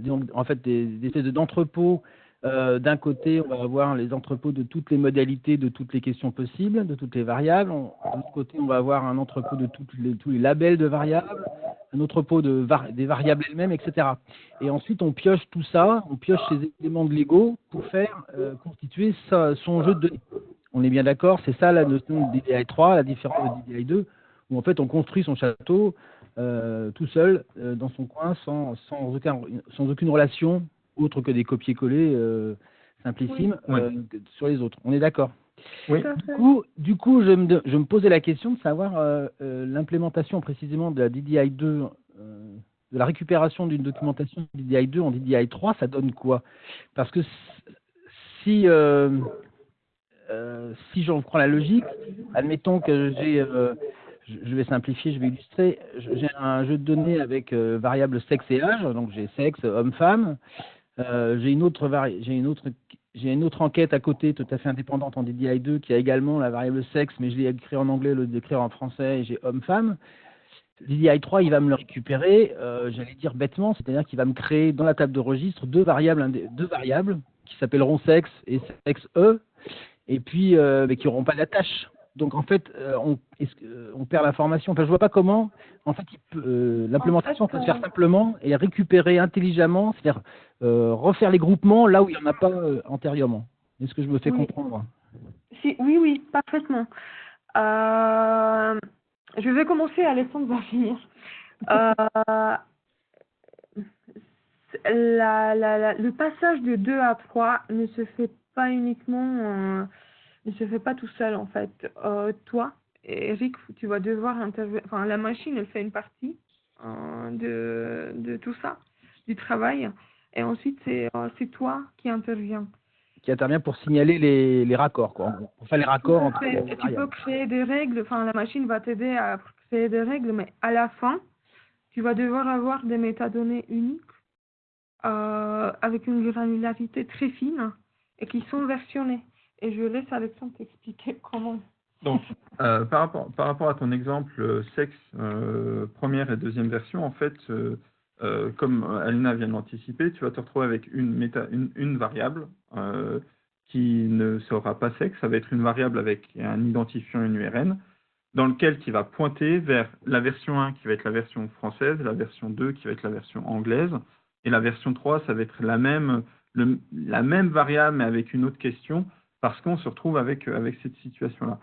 Donc, en fait, des espèces d'entrepôts. D'un côté, on va avoir les entrepôts de toutes les modalités, de toutes les questions possibles, de toutes les variables. De l'autre côté, on va avoir un entrepôt de tous les labels de variables, un entrepôt des variables elles-mêmes, etc. Et ensuite, on pioche tout ça, on pioche ces éléments de Lego pour faire constituer son jeu de données. On est bien d'accord, c'est ça la notion de DDI 3, la différence de DDI 2, où en fait on construit son château tout seul dans son coin sans aucune relation autre que des copier-coller simplissimes sur les autres. On est d'accord? Oui. Tout à fait. Du coup, je me posais la question de savoir l'implémentation précisément de la DDI2, de la récupération d'une documentation DDI2 en DDI3, ça donne quoi? Parce que si j'en prends la logique, admettons que je vais simplifier, je vais illustrer, j'ai un jeu de données avec variables sexe et âge, donc j'ai sexe, homme-femme. J'ai une autre enquête à côté tout à fait indépendante en DDI2 qui a également la variable sexe, mais je l'ai écrit en anglais, le décrire en français, et j'ai homme-femme. DDI3, il va me le récupérer, j'allais dire bêtement, c'est-à-dire qu'il va me créer dans la table de registre deux variables qui s'appelleront sexe et sexe E, et puis mais qui n'auront pas d'attache. Donc en fait, on perd l'information. Enfin, je vois pas comment. En fait, l'implémentation peut se faire simplement et récupérer intelligemment, c'est-à-dire refaire les groupements là où il n'y en a pas antérieurement. Est-ce que je me fais comprendre? Oui, parfaitement. Je vais commencer, Alexandre va finir. Le passage de 2 à 3 ne se fait pas uniquement, ne se fait pas tout seul en fait. Toi, Eric, tu vas devoir intervenir. Enfin, la machine, elle fait une partie de tout ça, du travail. Et ensuite, c'est toi qui interviens. Qui intervient pour signaler les raccords, quoi. Pour faire les raccords entre les Tu peux créer des règles. Enfin, la machine va t'aider à créer des règles, mais à la fin, tu vas devoir avoir des métadonnées uniques. Avec une granularité très fine et qui sont versionnées. Et je laisse Alexandre t'expliquer comment. Donc, par rapport à ton exemple sexe, première et deuxième version, en fait, comme Alina vient de l'anticiper, tu vas te retrouver avec une variable qui ne sera pas sexe, ça va être une variable avec un identifiant, une URN, dans lequel qui va pointer vers la version 1 qui va être la version française, la version 2 qui va être la version anglaise, et la version 3, ça va être la même variable, mais avec une autre question, parce qu'on se retrouve avec cette situation-là.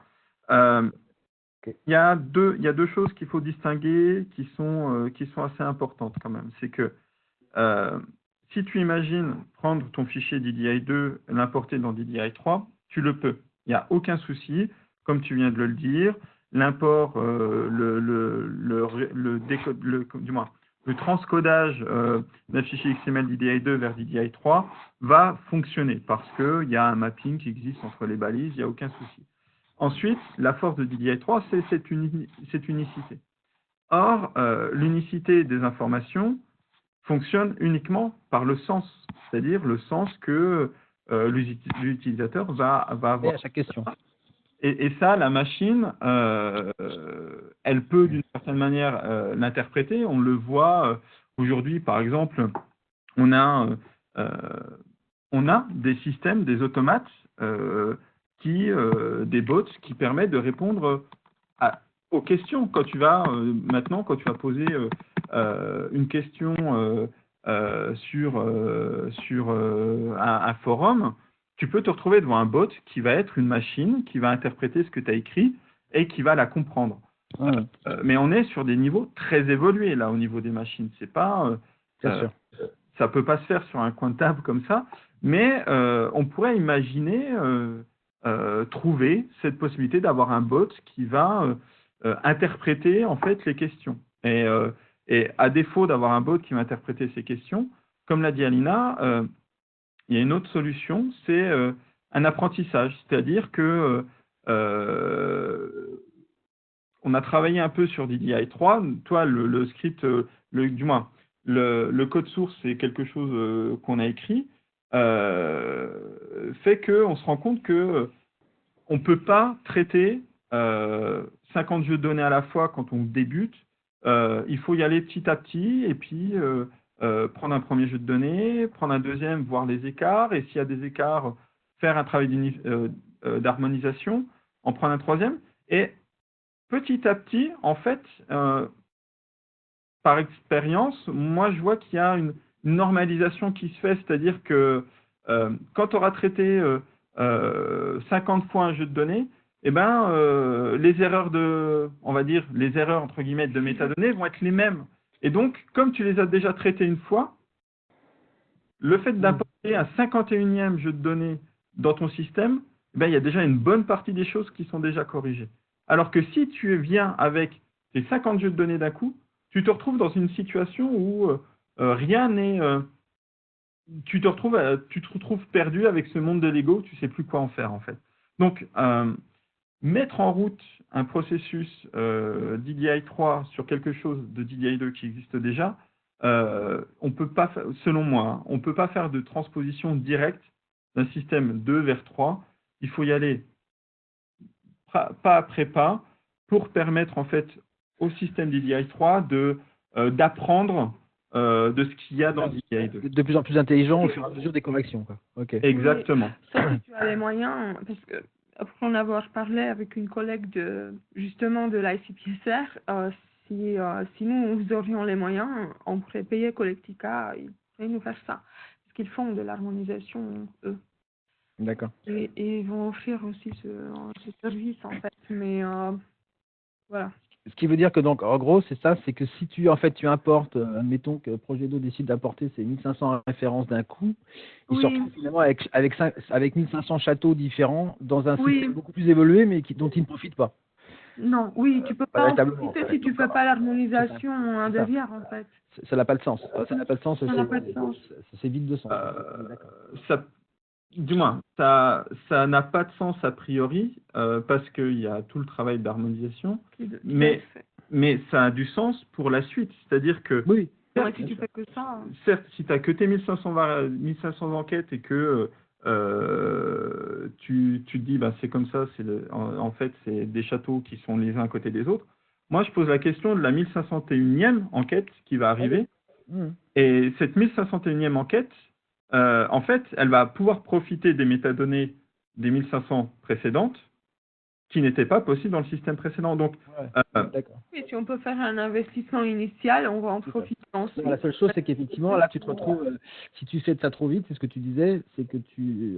Il y a deux choses qu'il faut distinguer qui sont assez importantes quand même. C'est que si tu imagines prendre ton fichier DDI2, l'importer dans DDI3, tu le peux. Il n'y a aucun souci, comme tu viens de le dire. L'import, le transcodage d'un fichier XML DDI2 vers DDI3 va fonctionner parce qu'il y a un mapping qui existe entre les balises, il n'y a aucun souci. Ensuite, la force de DDI3, c'est cette unicité. Or, l'unicité des informations fonctionne uniquement par le sens, c'est-à-dire le sens que l'utilisateur va avoir à chaque question. Et ça, la machine, elle peut d'une certaine manière l'interpréter. On le voit aujourd'hui, par exemple, on a des systèmes, des automates, des bots qui permettent de répondre aux questions. Quand tu vas poser une question sur un forum, tu peux te retrouver devant un bot qui va être une machine, qui va interpréter ce que tu as écrit et qui va la comprendre. Mais on est sur des niveaux très évolués là au niveau des machines. C'est pas, ça peut pas se faire sur un coin de table comme ça, mais on pourrait imaginer trouver cette possibilité d'avoir un bot qui va interpréter en fait les questions. Et à défaut d'avoir un bot qui va interpréter ces questions, comme l'a dit Alina, il y a une autre solution, c'est un apprentissage, c'est-à-dire que on a travaillé un peu sur DDI3. Toi, le script, du moins, le code source, c'est quelque chose qu'on a écrit, fait qu'on se rend compte que on ne peut pas traiter 50 jeux de données à la fois quand on débute. Il faut y aller petit à petit et puis prendre un premier jeu de données, prendre un deuxième, voir les écarts, et s'il y a des écarts, faire un travail d'harmonisation, en prendre un troisième, et petit à petit, en fait, par expérience, moi je vois qu'il y a une normalisation qui se fait, c'est-à-dire que quand on aura traité 50 fois un jeu de données, eh ben, les erreurs les erreurs entre guillemets de métadonnées vont être les mêmes. Et donc, comme tu les as déjà traitées une fois, le fait d'importer un 51e jeu de données dans ton système ben, il y a déjà une bonne partie des choses qui sont déjà corrigées. Alors que si tu viens avec tes 50 jeux de données d'un coup, tu te retrouves dans une situation où rien n'est... tu te retrouves perdu avec ce monde de Lego, tu sais plus quoi en faire en fait. Donc, mettre en route un processus DDI3 sur quelque chose de DDI2 qui existe déjà, on peut pas, selon moi, hein, on ne peut pas faire de transposition directe d'un système 2 vers 3. Il faut y aller pas après pas pour permettre en fait au système DDI3 d'apprendre de ce qu'il y a dans DDI2. De plus en plus intelligent au fur et à mesure des corrections, quoi. Ok. Exactement. Sauf si tu as les moyens, parce que après en avoir parlé avec une collègue justement de l'ICPSR, si nous aurions les moyens, on pourrait payer Collectica, ils pourraient nous faire ça. Parce qu'ils font de l'harmonisation, eux. D'accord. Et ils vont offrir aussi ce service, en fait. Mais voilà. Ce qui veut dire que donc, en gros, c'est ça, c'est que si tu importes, admettons que Progedo décide d'apporter ces 1500 références d'un coup, il se retrouve finalement avec 1500 châteaux différents dans un système beaucoup plus évolué, mais dont il ne profite pas. Non, oui, tu peux pas en profiter si tu fais pas l'harmonisation derrière, en fait. Ça n'a pas de sens. Ça n'a pas de sens. Ça n'a pas de sens. C'est vide de sens. Du moins, ça n'a pas de sens a priori, parce qu'il y a tout le travail d'harmonisation, mais ça a du sens pour la suite. C'est-à-dire que, oui. Certes, si tu fais que ça, certes, si tu n'as que tes 1500 enquêtes et que tu te dis, bah, c'est comme ça, en fait, c'est des châteaux qui sont les uns à côté des autres. Moi, je pose la question de la 1501e enquête qui va arriver. Et cette 1501e enquête, en fait, elle va pouvoir profiter des métadonnées des 1500 précédentes qui n'étaient pas possibles dans le système précédent. Donc, oui, si on peut faire un investissement initial, on va en profiter ensuite. La seule chose, c'est qu'effectivement, là, tu te retrouves, si tu fais ça trop vite, c'est ce que tu disais, c'est que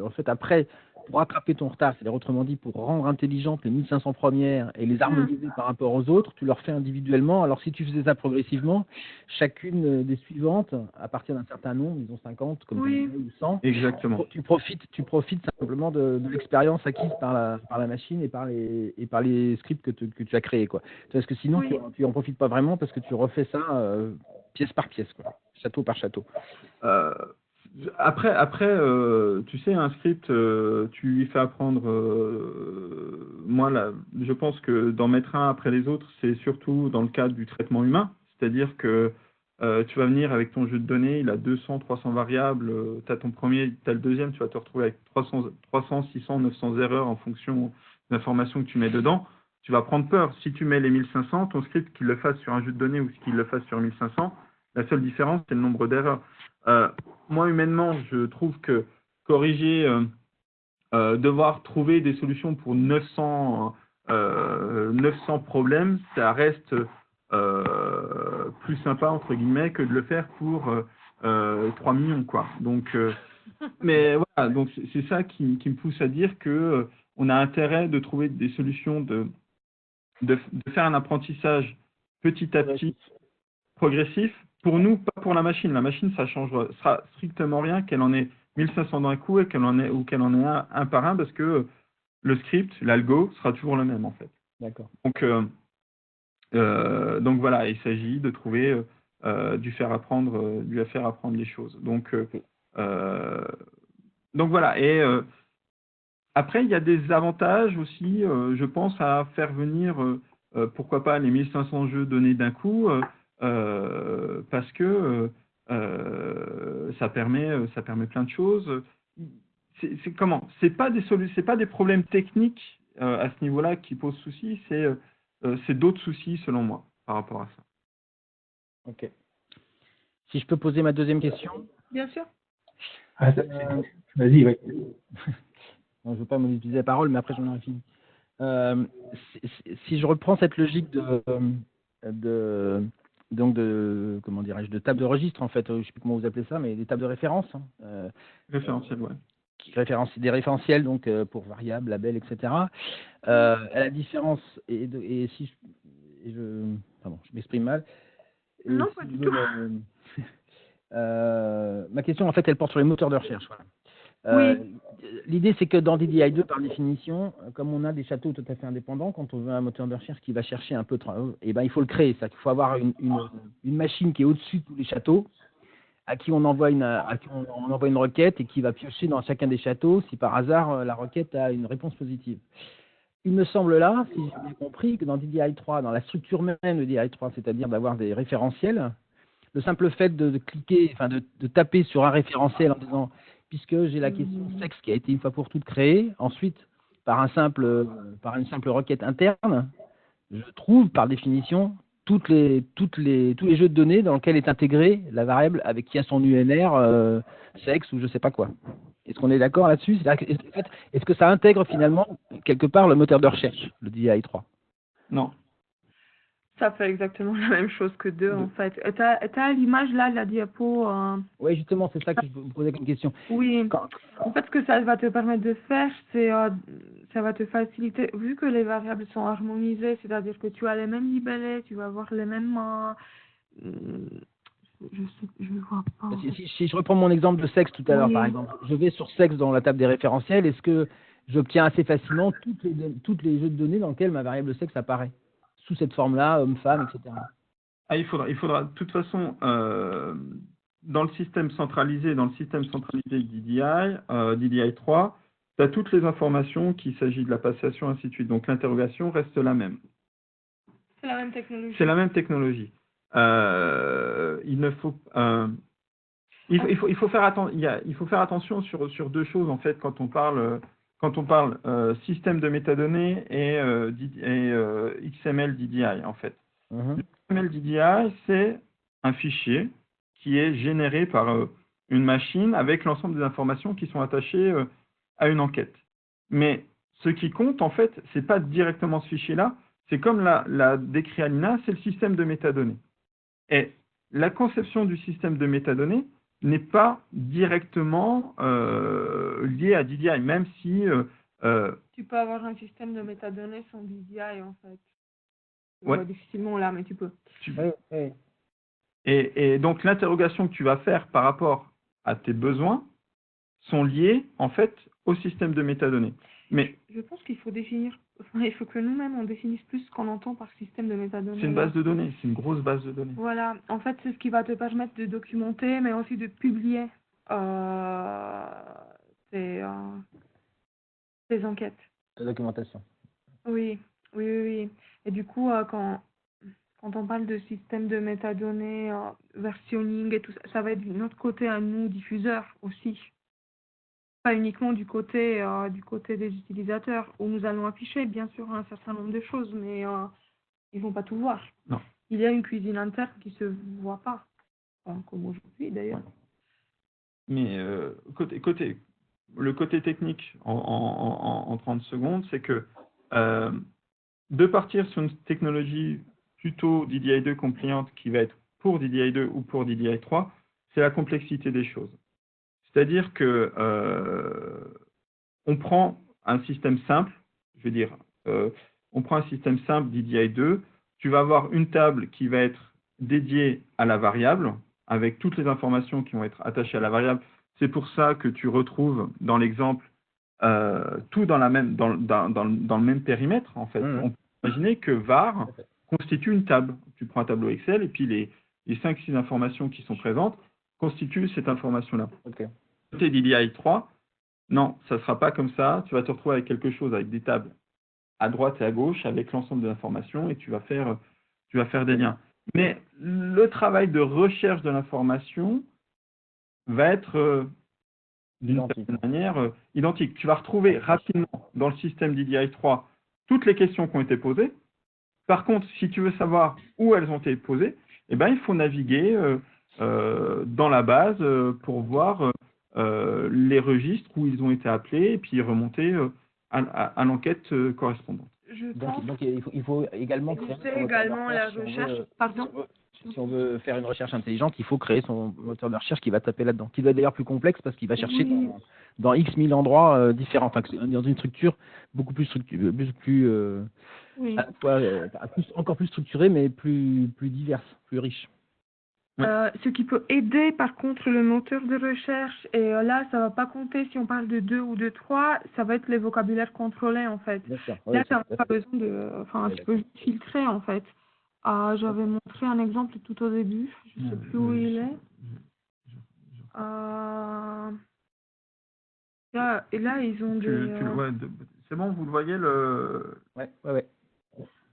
en fait, après, pour rattraper ton retard, c'est-à-dire autrement dit, pour rendre intelligentes les 1500 premières et les harmoniser par rapport aux autres, tu leur fais individuellement. Alors, si tu faisais ça progressivement, chacune des suivantes, à partir d'un certain nombre, disons 50, comme ou 100, exactement. Tu profites simplement de l'expérience acquise par la machine et par les scripts que tu as créés, quoi. Parce que sinon, tu en profites pas vraiment parce que tu refais ça pièce par pièce, quoi, château par château. Après, tu sais, un script, tu lui fais apprendre. Moi, là, je pense que d'en mettre un après les autres, c'est surtout dans le cadre du traitement humain. C'est-à-dire que tu vas venir avec ton jeu de données, il a 200, 300 variables, tu as ton premier, tu as le deuxième, tu vas te retrouver avec 300, 600, 900 erreurs en fonction de l'information que tu mets dedans. Tu vas prendre peur. Si tu mets les 1500, ton script, qu'il le fasse sur un jeu de données ou qu'il le fasse sur 1500, la seule différence, c'est le nombre d'erreurs. Moi, humainement, je trouve que corriger, devoir trouver des solutions pour 900 problèmes, ça reste plus sympa, entre guillemets, que de le faire pour 3 millions, quoi. Donc, mais voilà, donc c'est ça qui me pousse à dire que on a intérêt de trouver des solutions, de faire un apprentissage petit à petit, progressif, pour nous, pas pour la machine. La machine, ça sera strictement rien qu'elle en ait 1500 d'un coup et qu'elle en ait un par un, parce que le script, l'algo, sera toujours le même, en fait. D'accord. Donc voilà, il s'agit de trouver, lui faire apprendre les choses. Donc voilà. Et après, il y a des avantages aussi, je pense, à faire venir, pourquoi pas, les 1500 jeux donnés d'un coup, parce que ça permet plein de choses. C'est pas des problèmes techniques à ce niveau-là qui posent souci, c'est d'autres soucis selon moi par rapport à ça. Ok. Si je peux poser ma deuxième question. Bien sûr. Vas-y, oui. Je ne veux pas monopoliser la parole, mais après j'en aurai fini. Si je reprends cette logique comment dirais-je, de table de registre, en fait, je ne sais plus comment vous appelez ça, mais des tables de référence. Référentiel, ouais. Des référentiels, donc pour variables, labels, etc. À la différence, pardon, je m'exprime mal. Non, pas du tout. Ma question, en fait, elle porte sur les moteurs de recherche. Voilà. L'idée, c'est que dans DDI2, par définition, comme on a des châteaux tout à fait indépendants, quand on veut un moteur de recherche qui va chercher un peu, eh ben, il faut le créer. Il faut avoir une machine qui est au-dessus de tous les châteaux, à qui on envoie on envoie une requête et qui va piocher dans chacun des châteaux si par hasard la requête a une réponse positive. Il me semble là, si j'ai bien compris, que dans DDI3, dans la structure même de DDI3, c'est-à-dire d'avoir des référentiels, le simple fait de cliquer, enfin de taper sur un référentiel en disant, puisque j'ai la question sexe qui a été une fois pour toutes créée, ensuite, par une simple requête interne, je trouve par définition tous les jeux de données dans lesquels est intégrée la variable avec qui a son UNR, sexe ou je sais pas quoi. Est-ce qu'on est d'accord là-dessus? Est-ce que ça intègre finalement quelque part le moteur de recherche, le DI3? Non. Ça fait exactement la même chose que 2 en fait. T'as l'image là, la diapo. Oui, justement, c'est ça que je me posais comme question. Oui. En fait, ce que ça va te permettre de faire, c'est ça va te faciliter, vu que les variables sont harmonisées, c'est-à-dire que tu as les mêmes libellés, tu vas avoir les mêmes. Je vois pas. Si je reprends mon exemple de sexe tout à l'heure, par exemple, je vais sur sexe dans la table des référentiels, est-ce que j'obtiens assez facilement toutes les jeux de données dans lesquels ma variable sexe apparaît, sous cette forme-là, homme, femme, etc. Il faudra de toute façon, dans le système centralisé DDI, DDI3, tu as toutes les informations qu'il s'agit de la passation, ainsi de suite. Donc l'interrogation reste la même. C'est la même technologie. C'est la même technologie. Il faut faire attention sur 2 choses en fait quand on parle système de métadonnées et XML DDI en fait. Le XML DDI, c'est un fichier qui est généré par une machine avec l'ensemble des informations qui sont attachées à une enquête. Mais ce qui compte en fait, c'est pas directement ce fichier-là, c'est comme l'a décrit Alina, c'est le système de métadonnées. Et la conception du système de métadonnées n'est pas directement liée à DDI, même si... tu peux avoir un système de métadonnées sans DDI, en fait. Ouais. Difficilement là, mais tu peux. Ouais. Et donc, l'interrogation que tu vas faire par rapport à tes besoins sont liés, en fait, au système de métadonnées. Mais je pense qu'il faut définir... Enfin, il faut que nous-mêmes, on définisse plus ce qu'on entend par système de métadonnées. C'est une base de données, c'est une grosse base de données. Voilà, en fait, c'est ce qui va te permettre de documenter, mais aussi de publier tes enquêtes. La documentation. Oui. Et du coup, quand on parle de système de métadonnées, versionning et tout ça, ça va être de notre côté à nous, diffuseurs aussi. Pas uniquement du côté des utilisateurs, où nous allons afficher bien sûr un certain nombre de choses, mais ils vont pas tout voir. Non. Il y a une cuisine interne qui se voit pas, comme aujourd'hui d'ailleurs. Mais le côté technique en 30 secondes, c'est que de partir sur une technologie plutôt DDI2 compliante qui va être pour DDI2 ou pour DDI3, c'est la complexité des choses. C'est-à-dire que on prend un système simple, je veux dire, on prend un système simple DDI2, tu vas avoir une table qui va être dédiée à la variable, avec toutes les informations qui vont être attachées à la variable. C'est pour ça que tu retrouves dans l'exemple tout dans le même périmètre, en fait. On peut imaginer que var constitue une table. Tu prends un tableau Excel et puis les 5-6 informations qui sont présentes constituent cette information-là. Okay. Côté DDI3, non, ça ne sera pas comme ça. Tu vas te retrouver avec quelque chose, avec des tables à droite et à gauche, avec l'ensemble des informations, et tu vas faire des liens. Mais le travail de recherche de l'information va être d'une certaine manière identique. Tu vas retrouver rapidement dans le système DDI3 toutes les questions qui ont été posées. Par contre, si tu veux savoir où elles ont été posées, eh ben, il faut naviguer dans la base pour voir les registres où ils ont été appelés et puis remonter à l'enquête correspondante. Donc il faut également créer la recherche. Pardon. Si on veut faire une recherche intelligente, il faut créer son moteur de recherche qui va taper là-dedans, qui va être d'ailleurs plus complexe parce qu'il va chercher dans X 1000 endroits différents, enfin, dans une structure beaucoup plus encore plus structurée, mais plus diverse, plus riche. Ce qui peut aider par contre le moteur de recherche, et là ça va pas compter si on parle de 2 ou de 3, ça va être les vocabulaires contrôlés en fait. Bien sûr. Là Oui, tu c'est n'as tout à pas fait. besoin de, enfin Oui, tu peux juste filtrer en fait. J'avais montré un exemple tout au début, je sais plus où il est. Et là ils ont des... C'est bon, vous le voyez le. Ouais.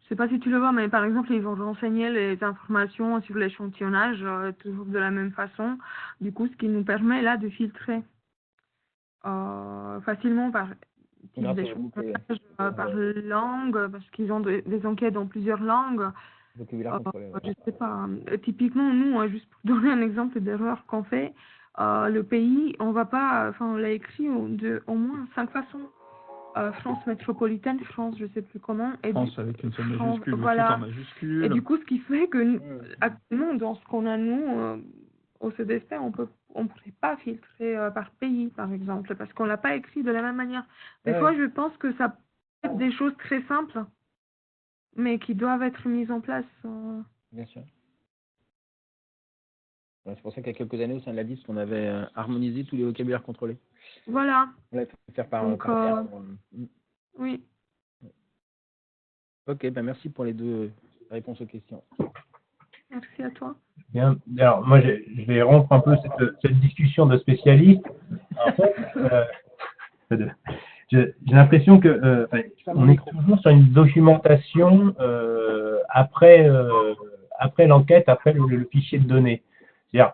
Je sais pas si tu le vois, mais par exemple, ils vont renseigner les informations sur l'échantillonnage, toujours de la même façon. Du coup, ce qui nous permet là de filtrer facilement par type Grâce au d'échantillonnage, par langue, parce qu'ils ont des enquêtes dans plusieurs langues. vocabulaire contrôlé. Je sais pas. Typiquement, nous, juste pour donner un exemple d'erreur qu'on fait, le pays, on va pas, enfin, on l'a écrit au moins 5 façons. France métropolitaine, France, je sais plus comment. Et France avec une seule majuscule, voilà. tout en majuscule. Et du coup, ce qui fait que actuellement, dans ce qu'on a nous, au CDSP, on pourrait pas filtrer par pays, par exemple, parce qu'on l'a pas écrit de la même manière. Des fois, je pense que ça peut être des choses très simples, mais qui doivent être mises en place. Bien sûr. C'est pour ça qu'il y a quelques années au sein de la liste, on avait harmonisé tous les vocabulaires contrôlés. Voilà. On l'a fait faire par Donc, terme. oui. Ok, ben merci pour les 2 réponses aux questions. Merci à toi. Bien. Alors, moi, je vais rompre un peu cette discussion de spécialistes. En fait, j'ai l'impression que on est toujours sur une documentation après l'enquête, après le fichier de données. C'est-à-dire,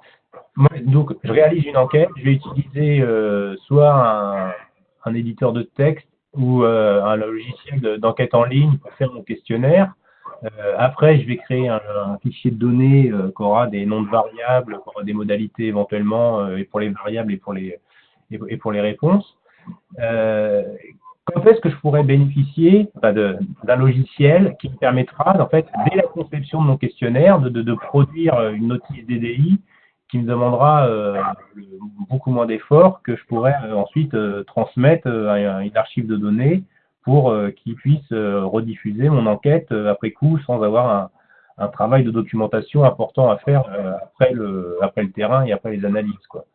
moi, donc, je réalise une enquête, je vais utiliser soit un éditeur de texte ou un logiciel d'enquête en ligne pour faire mon questionnaire. Après, je vais créer un fichier de données qui aura des noms de variables, qui aura des modalités éventuellement, et pour les variables et pour les réponses. Quand est-ce que je pourrais bénéficier d'un logiciel qui me permettra, en fait, dès la conception de mon questionnaire, de produire une notice DDI qui me demandera beaucoup moins d'efforts, que je pourrais ensuite transmettre à une archive de données pour qu'il puisse rediffuser mon enquête après coup sans avoir un travail de documentation important à faire après le terrain et après les analyses, quoi.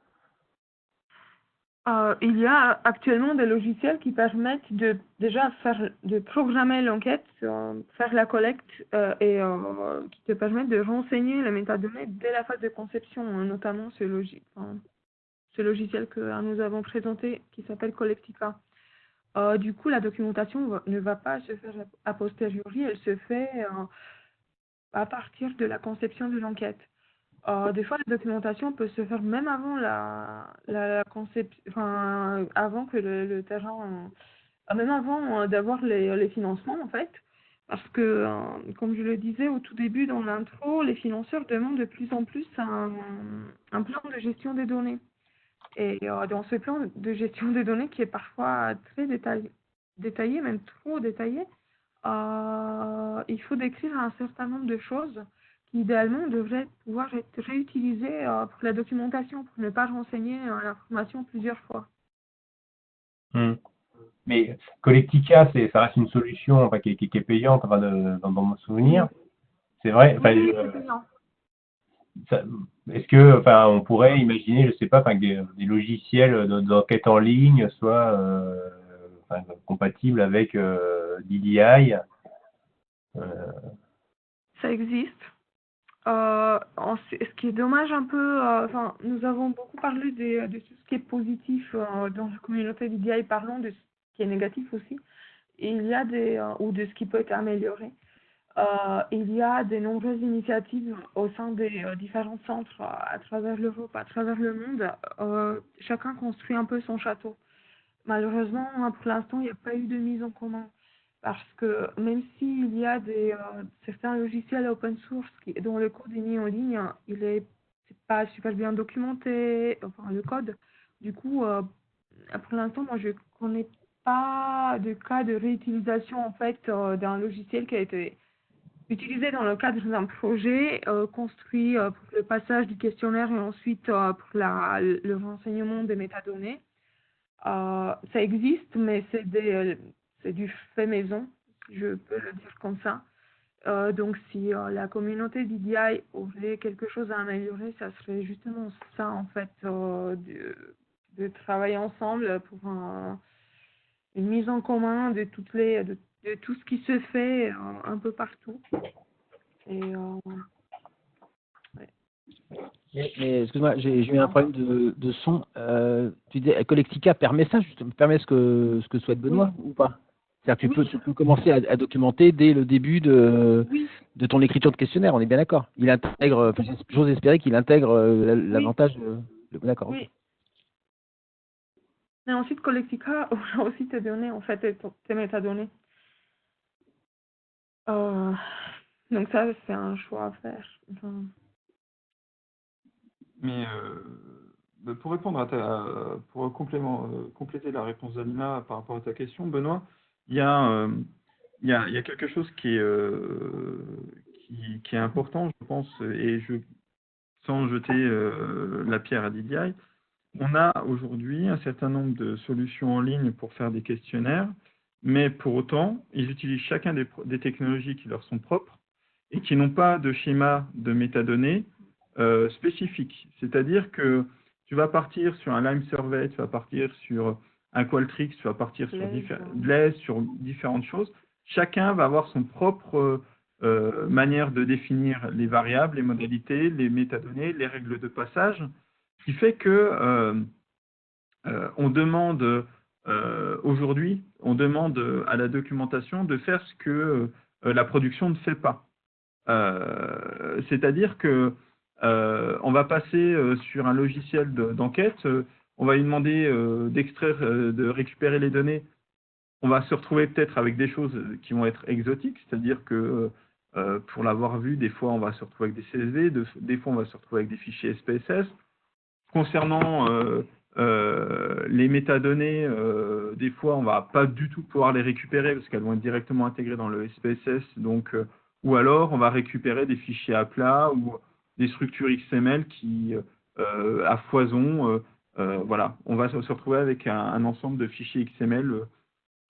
Il y a actuellement des logiciels qui permettent de programmer l'enquête, faire la collecte et qui te permettent de renseigner les métadonnées dès la phase de conception, notamment ce logiciel que nous avons présenté qui s'appelle Collectica. Du coup, la documentation ne va pas se faire a posteriori, elle se fait à partir de la conception de l'enquête. Des fois, la documentation peut se faire même avant la conception, enfin, avant que le terrain, même avant d'avoir les financements, en fait. Parce que, comme je le disais au tout début dans l'intro, les financeurs demandent de plus en plus un plan de gestion des données. Et dans ce plan de gestion des données, qui est parfois très détaillé, même trop détaillé, il faut décrire un certain nombre de choses qui, idéalement, devraient pouvoir être réutilisées pour la documentation, pour ne pas renseigner l'information plusieurs fois. Mais Collectica, ça reste une solution qui est payante, dans mon souvenir. C'est vrai. Oui, c'est payant. Est-ce que, on pourrait imaginer, je sais pas, que des logiciels d'enquête en ligne soient compatibles avec DDI? Ça existe. Ce qui est dommage un peu, nous avons beaucoup parlé de tout ce qui est positif dans la communauté DDI, parlons de ce qui est négatif aussi. Et il y a ou de ce qui peut être amélioré. Il y a de nombreuses initiatives au sein des différents centres à travers l'Europe, à travers le monde. Chacun construit un peu son château. Malheureusement, pour l'instant, il n'y a pas eu de mise en commun. Parce que même s'il y a certains logiciels open source dont le code est mis en ligne, c'est pas super bien documenté, enfin le code. Du coup, pour l'instant, moi, je connais pas de cas de réutilisation en fait d'un logiciel qui a été utilisé dans le cadre d'un projet construit pour le passage du questionnaire et ensuite pour le renseignement des métadonnées. Ça existe, mais c'est du fait maison, je peux le dire comme ça. Donc, si la communauté d'EDI aurait quelque chose à améliorer, ça serait justement ça, en fait, de travailler ensemble pour une mise en commun de de tout ce qui se fait un peu partout. Et ouais. Mais excuse-moi, j'ai eu un problème de son. Tu dis, Collectica permet ça, justement, permet ce que souhaite Benoît ou pas? C'est-à-dire que Oui. tu peux commencer à documenter dès le début de Oui, ton écriture de questionnaire, on est bien d'accord. Il intègre, enfin, j'ose espérer qu'il intègre l'avantage. D'accord. oui. Ok. Et ensuite, Collectica aura aussi tes données, en fait, tes métadonnées. Donc ça, c'est un choix à faire. Enfin, Mais pour répondre pour compléter la réponse d'Alina par rapport à ta question, Benoît, il y a quelque chose qui est important, je pense, et sans jeter la pierre à DDI, on a aujourd'hui un certain nombre de solutions en ligne pour faire des questionnaires, mais pour autant, ils utilisent chacun des technologies qui leur sont propres et qui n'ont pas de schéma de métadonnées spécifique. C'est-à-dire que tu vas partir sur un Lime Survey, tu vas partir sur un Qualtrics, tu vas partir sur Blaze, sur différentes choses. Chacun va avoir son propre manière de définir les variables, les modalités, les métadonnées, les règles de passage, ce qui fait que on demande aujourd'hui, on demande à la documentation de faire ce que la production ne fait pas. C'est-à-dire que on va passer sur un logiciel d'enquête, on va lui demander d'extraire, de récupérer les données. On va se retrouver peut-être avec des choses qui vont être exotiques, c'est-à-dire que pour l'avoir vu, des fois on va se retrouver avec des CSV, des fois on va se retrouver avec des fichiers SPSS. Concernant les métadonnées, des fois on va pas du tout pouvoir les récupérer parce qu'elles vont être directement intégrées dans le SPSS, donc ou alors on va récupérer des fichiers à plat ou des structures XML qui à foison, voilà, on va se retrouver avec un ensemble de fichiers XML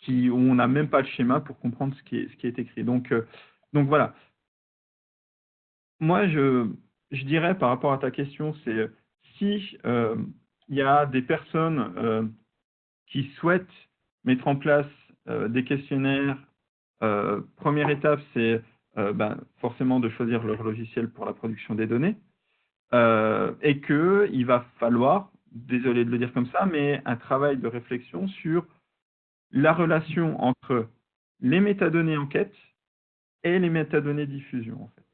où on n'a même pas le schéma pour comprendre ce qui est écrit. Donc voilà. Moi, je dirais par rapport à ta question, c'est si il y a des personnes qui souhaitent mettre en place des questionnaires, première étape, c'est forcément de choisir leur logiciel pour la production des données, et qu'il va falloir, désolé de le dire comme ça, mais un travail de réflexion sur la relation entre les métadonnées enquête et les métadonnées diffusion, en fait.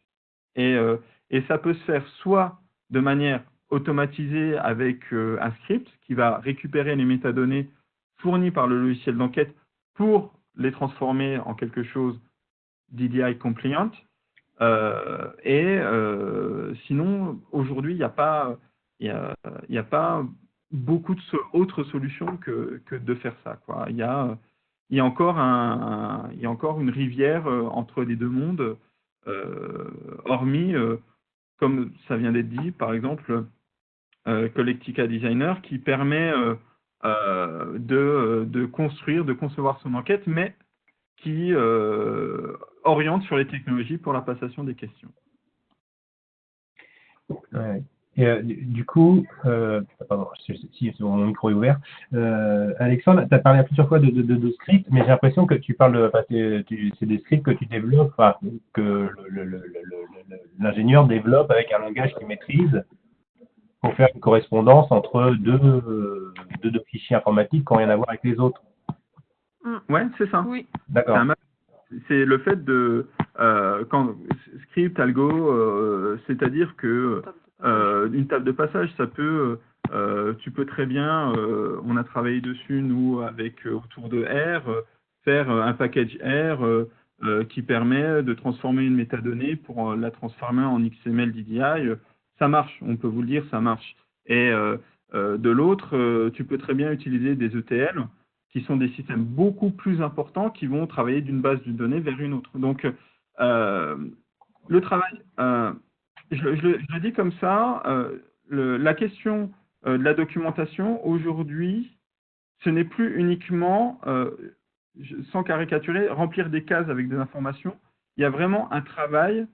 Et ça peut se faire soit de manière automatisée avec un script qui va récupérer les métadonnées fournies par le logiciel d'enquête pour les transformer en quelque chose d'EDI compliant. Sinon, aujourd'hui, il n'y a pas beaucoup d'autres solutions que de faire ça, quoi. Il y a encore une rivière entre les deux mondes, hormis, comme ça vient d'être dit, par exemple, Collectica Designer, qui permet de concevoir son enquête, mais qui oriente sur les technologies pour la passation des questions. Ouais. Et du coup, pardon, si mon micro est ouvert, Alexandre, tu as parlé plusieurs fois de scripts, mais j'ai l'impression que tu parles, c'est des scripts que tu développes, enfin, que l'ingénieur développe avec un langage qu'il maîtrise pour faire une correspondance entre deux fichiers informatiques qui n'ont rien à voir avec les autres. Ouais, c'est ça. oui. D'accord. C'est le fait de quand script, algo, c'est-à-dire que une table de passage, ça peut, tu peux très bien, on a travaillé dessus nous avec autour de R, faire un package R qui permet de transformer une métadonnée pour la transformer en XML DDI. Ça marche, on peut vous le dire, ça marche. Et de l'autre, tu peux très bien utiliser des ETL qui sont des systèmes beaucoup plus importants qui vont travailler d'une base de données vers une autre. Donc, le travail, je le dis comme ça, la question de la documentation, aujourd'hui, ce n'est plus uniquement, sans caricaturer, remplir des cases avec des informations, il y a vraiment un travail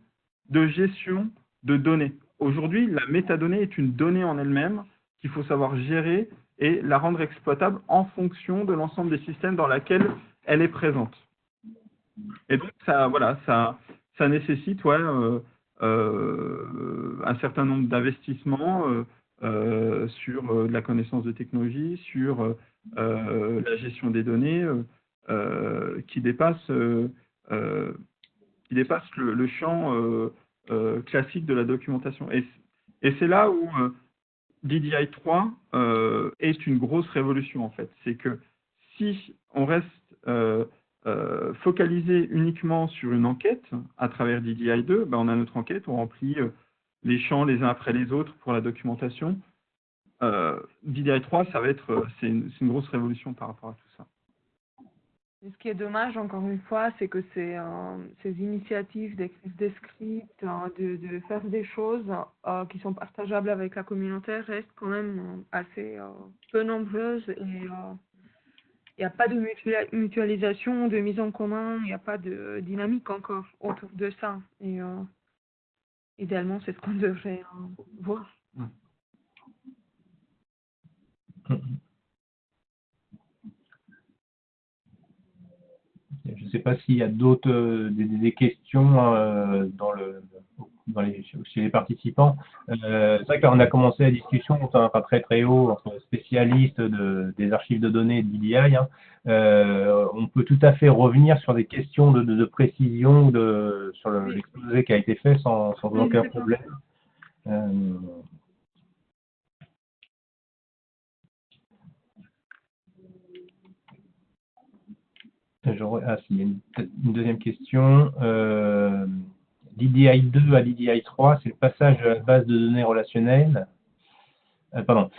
de gestion de données. Aujourd'hui, la métadonnée est une donnée en elle-même qu'il faut savoir gérer et la rendre exploitable en fonction de l'ensemble des systèmes dans lesquels elle est présente. Et donc, ça nécessite un certain nombre d'investissements sur la connaissance de technologie, sur la gestion des données, qui dépasse le champ classique de la documentation. Et c'est là où DDI 3 est une grosse révolution, en fait. C'est que si on reste focalisé uniquement sur une enquête à travers DDI 2, ben on a notre enquête, on remplit les champs les uns après les autres pour la documentation. DDI 3, c'est une grosse révolution par rapport à tout ça. Et ce qui est dommage, encore une fois, c'est que ces initiatives d'écrire des scripts, de faire des choses qui sont partageables avec la communauté restent quand même assez peu nombreuses et il n'y a pas de mutualisation, de mise en commun, il n'y a pas de dynamique encore autour de ça. Et idéalement, c'est ce qu'on devrait voir. Je ne sais pas s'il y a d'autres des questions chez les participants. C'est vrai qu'on a commencé la discussion, enfin très très haut, entre spécialistes des archives de données de DDI. Hein. On peut tout à fait revenir sur des questions de précision sur l'exposé qui a été fait sans aucun problème. Il y a une deuxième question. DDI 2 à DDI 3, c'est le passage de la base de données relationnelle. Pardon.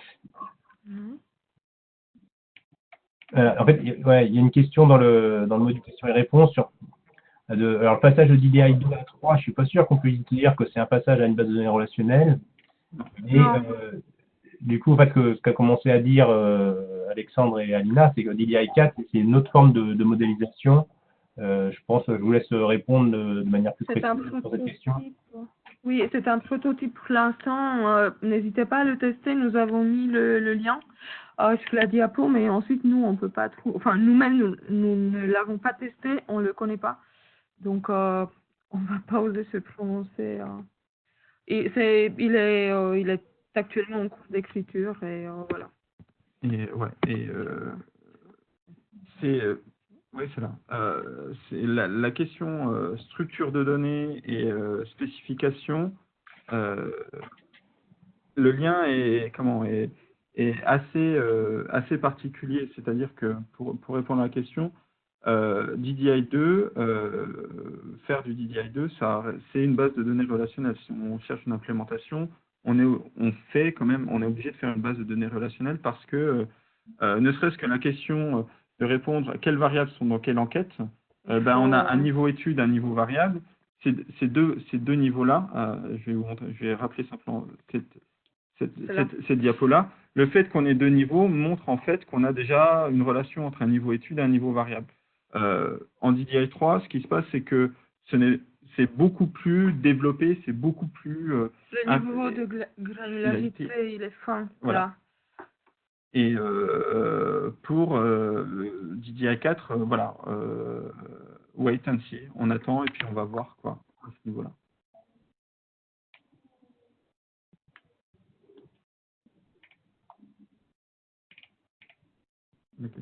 En fait, il y a une question dans le module questions et réponses sur alors le passage de DDI 2 à 3, je suis pas sûr qu'on puisse dire que c'est un passage à une base de données relationnelle. Et du coup, en fait, ce qu'a commencé à dire Alexandre et Alina, c'est que DDI 4, c'est une autre forme de modélisation. Je vous laisse répondre de manière plus précise sur cette question. Oui, c'est un prototype pour l'instant. N'hésitez pas à le tester. Nous avons mis le lien sur la diapo, mais ensuite, nous, on peut pas trouver. Enfin, nous-mêmes, nous ne l'avons pas testé, on le connaît pas. Donc, on va pas oser se prononcer. Et il est actuellement en cours d'écriture et voilà. C'est là. C'est la question structure de données et spécification. Le lien est assez particulier, c'est-à-dire que pour répondre à la question, DDI 2, faire du DDI 2, c'est une base de données relationnelle. Si on cherche une implémentation, on est obligé de faire une base de données relationnelle parce que ne serait-ce que la question de répondre à quelles variables sont dans quelle enquête, on a un niveau étude, un niveau variable. Ces deux niveaux-là, je vais rappeler simplement cette diapo-là. Le fait qu'on ait deux niveaux montre en fait qu'on a déjà une relation entre un niveau étude et un niveau variable. En DDI 3, ce qui se passe, c'est que c'est beaucoup plus développé, c'est beaucoup plus... le niveau de granularité, il est fin. Voilà. Et pour DDI 4, wait and see. On attend et puis on va voir quoi à ce niveau-là. Okay.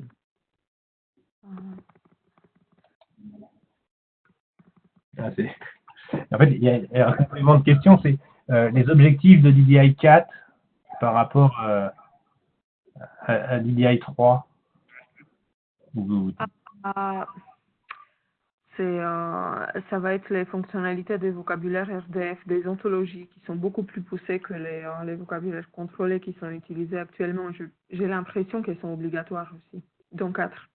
En fait, il y a un complément de question, c'est les objectifs de DDI 4 par rapport à DDI 3. Ça va être les fonctionnalités des vocabulaires RDF, des ontologies qui sont beaucoup plus poussées que les vocabulaires contrôlés qui sont utilisés actuellement. J'ai l'impression qu'elles sont obligatoires aussi, dans 4.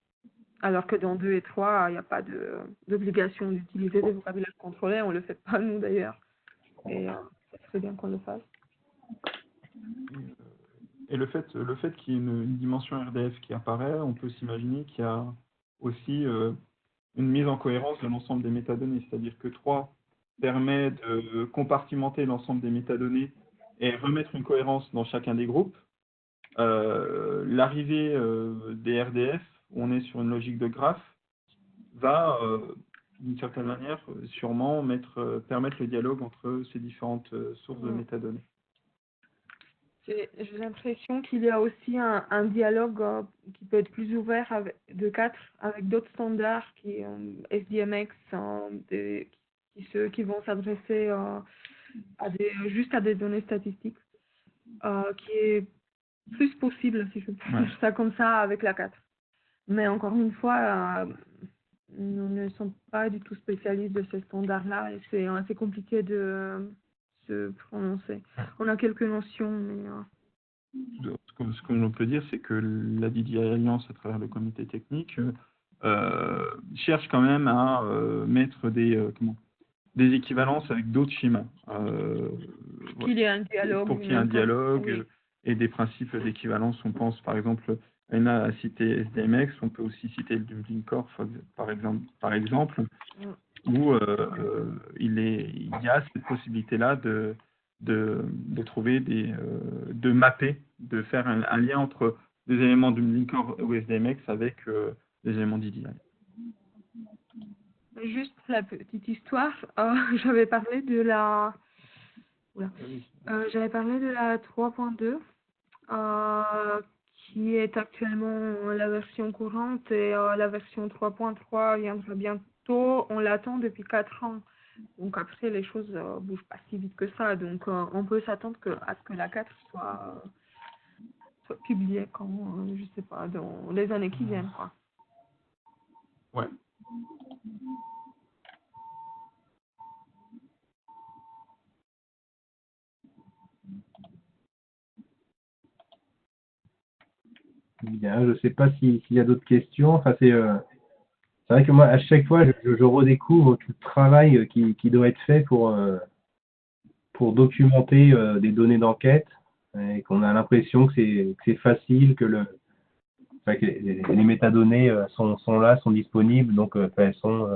Alors que dans 2 et 3, il n'y a pas d'obligation d'utiliser des vocabulaires contrôlés. On ne le fait pas, nous, d'ailleurs. Et c'est très bien qu'on le fasse. Et le fait qu'il y ait une dimension RDF qui apparaît, on peut s'imaginer qu'il y a aussi une mise en cohérence de l'ensemble des métadonnées. C'est-à-dire que 3 permet de compartimenter l'ensemble des métadonnées et remettre une cohérence dans chacun des groupes. L'arrivée des RDF, où on est sur une logique de graphe, va, d'une certaine manière, sûrement permettre le dialogue entre ces différentes sources de métadonnées. J'ai l'impression qu'il y a aussi un dialogue qui peut être plus ouvert de 4 avec d'autres standards qui SDMX, qui vont s'adresser juste à des données statistiques, qui est plus possible, si je peux dire ça comme ça, avec la 4. Mais encore une fois, nous ne sommes pas du tout spécialistes de ces standards-là et c'est assez compliqué de se prononcer. On a quelques notions, mais... Ce que l'on peut dire, c'est que la DDI Alliance, à travers le comité technique, cherche quand même à mettre des équivalences avec d'autres schémas. Pour qu'il y ait un dialogue. Pour qu'il y ait un dialogue et des principes d'équivalence. On pense par exemple, Anna a cité SDMX, on peut aussi citer le Dublin Core par exemple, où il y a cette possibilité-là de trouver de mapper, de faire un lien entre des éléments du Dublin Core ou SDMX avec des éléments d'IDI. Juste pour la petite histoire, j'avais parlé de la 3.2 qui est actuellement la version courante et la version 3.3 viendra bientôt. On l'attend depuis 4 ans. Donc après, les choses bougent pas si vite que ça. Donc on peut s'attendre à ce que la 4 soit publiée quand, je sais pas, dans les années qui viennent, quoi. Ouais. Bien, je ne sais pas s'il y a d'autres questions. Enfin, c'est vrai que moi, à chaque fois, je redécouvre tout le travail qui doit être fait pour documenter des données d'enquête et qu'on a l'impression que c'est facile, que les métadonnées sont là, sont disponibles, donc elles sont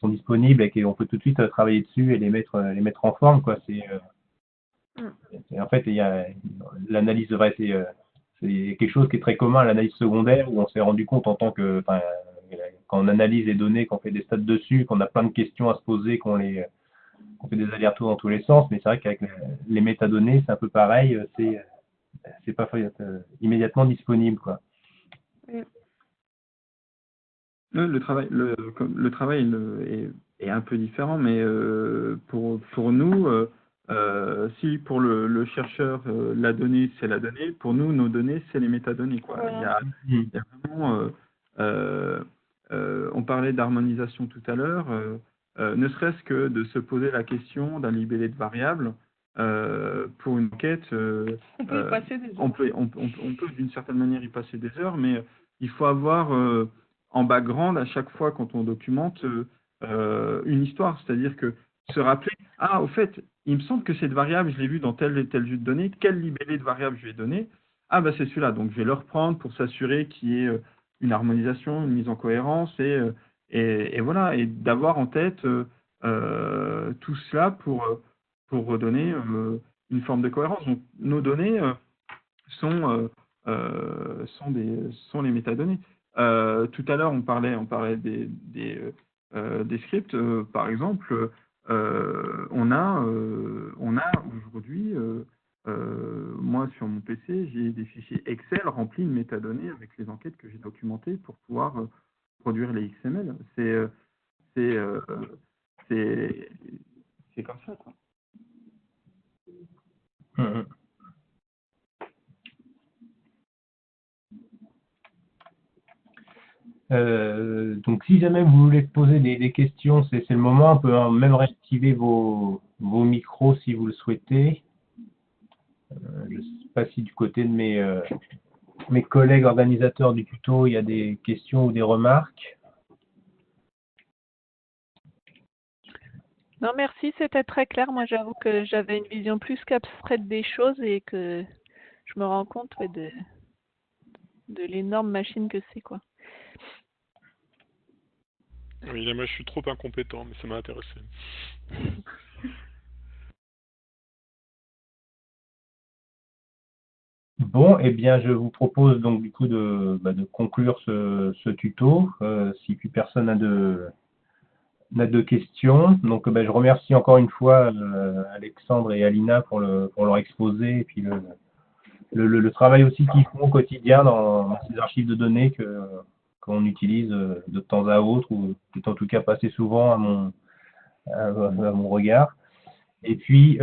disponibles et qu'on peut tout de suite travailler dessus et les mettre en forme, quoi. En fait, l'analyse c'est quelque chose qui est très commun à l'analyse secondaire, où on s'est rendu compte quand on analyse les données, qu'on fait des stats dessus, qu'on a plein de questions à se poser, qu'on fait des allers-retours dans tous les sens, mais c'est vrai qu'avec les métadonnées, c'est un peu pareil, c'est pas immédiatement disponible, quoi. Le travail est un peu différent, mais pour nous, si pour le chercheur, la donnée, c'est la donnée, pour nous, nos données, c'est les métadonnées, quoi. Voilà. Il y a vraiment... on parlait d'harmonisation tout à l'heure, ne serait-ce que de se poser la question d'un libellé de variables pour une enquête. On peut y passer des heures. On peut d'une certaine manière y passer des heures, mais il faut avoir en background à chaque fois quand on documente une histoire, c'est-à-dire que se rappeler, au fait, il me semble que cette variable, je l'ai vue dans tel et tel jeu de données, quel libellé de variable je vais donner? C'est celui-là, donc je vais le reprendre pour s'assurer qu'il y ait une harmonisation, une mise en cohérence, et voilà, et d'avoir en tête tout cela pour redonner une forme de cohérence. Donc nos données sont les métadonnées. Tout à l'heure, on parlait des scripts. Par exemple, on a aujourd'hui, moi sur mon PC, j'ai des fichiers Excel remplis de métadonnées avec les enquêtes que j'ai documentées pour pouvoir produire les XML. C'est comme ça, quoi. Donc, si jamais vous voulez poser des questions, c'est le moment. On peut même réactiver vos micros si vous le souhaitez. Je ne sais pas si du côté de mes collègues organisateurs du tuto, il y a des questions ou des remarques. Non, merci, c'était très clair. Moi, j'avoue que j'avais une vision plus qu'abstraite des choses et que je me rends compte de l'énorme machine que c'est, quoi. Oui, là, moi, je suis trop incompétent, mais ça m'a intéressé. Bon, eh bien, je vous propose donc du coup de conclure ce tuto, si plus personne n'a de questions. Donc, je remercie encore une fois Alexandre et Alina pour leur exposé et puis le travail aussi qu'ils font au quotidien dans ces archives de données qu'on utilise de temps à autre, ou qui est en tout cas pas assez souvent à mon regard. Et puis,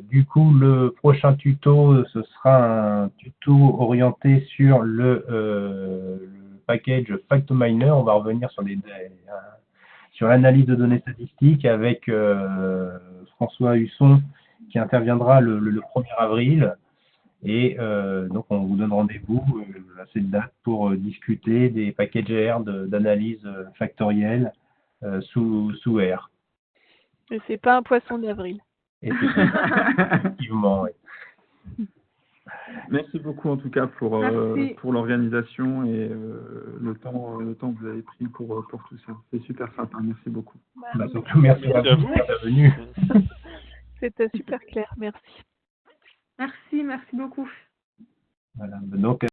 du coup, le prochain tuto, ce sera un tuto orienté sur le package FactoMiner. On va revenir sur l'analyse de données statistiques avec François Husson qui interviendra le 1er avril. Et donc, on vous donne rendez-vous à cette date pour discuter des packages R d'analyse factorielle sous R. Et c'est pas un poisson d'avril. Effectivement, oui. Merci beaucoup en tout cas pour l'organisation et le temps que vous avez pris pour tout ça. C'est super sympa, merci beaucoup. Surtout merci à vous d'être venu. C'était super clair, merci. Merci beaucoup. Voilà, donc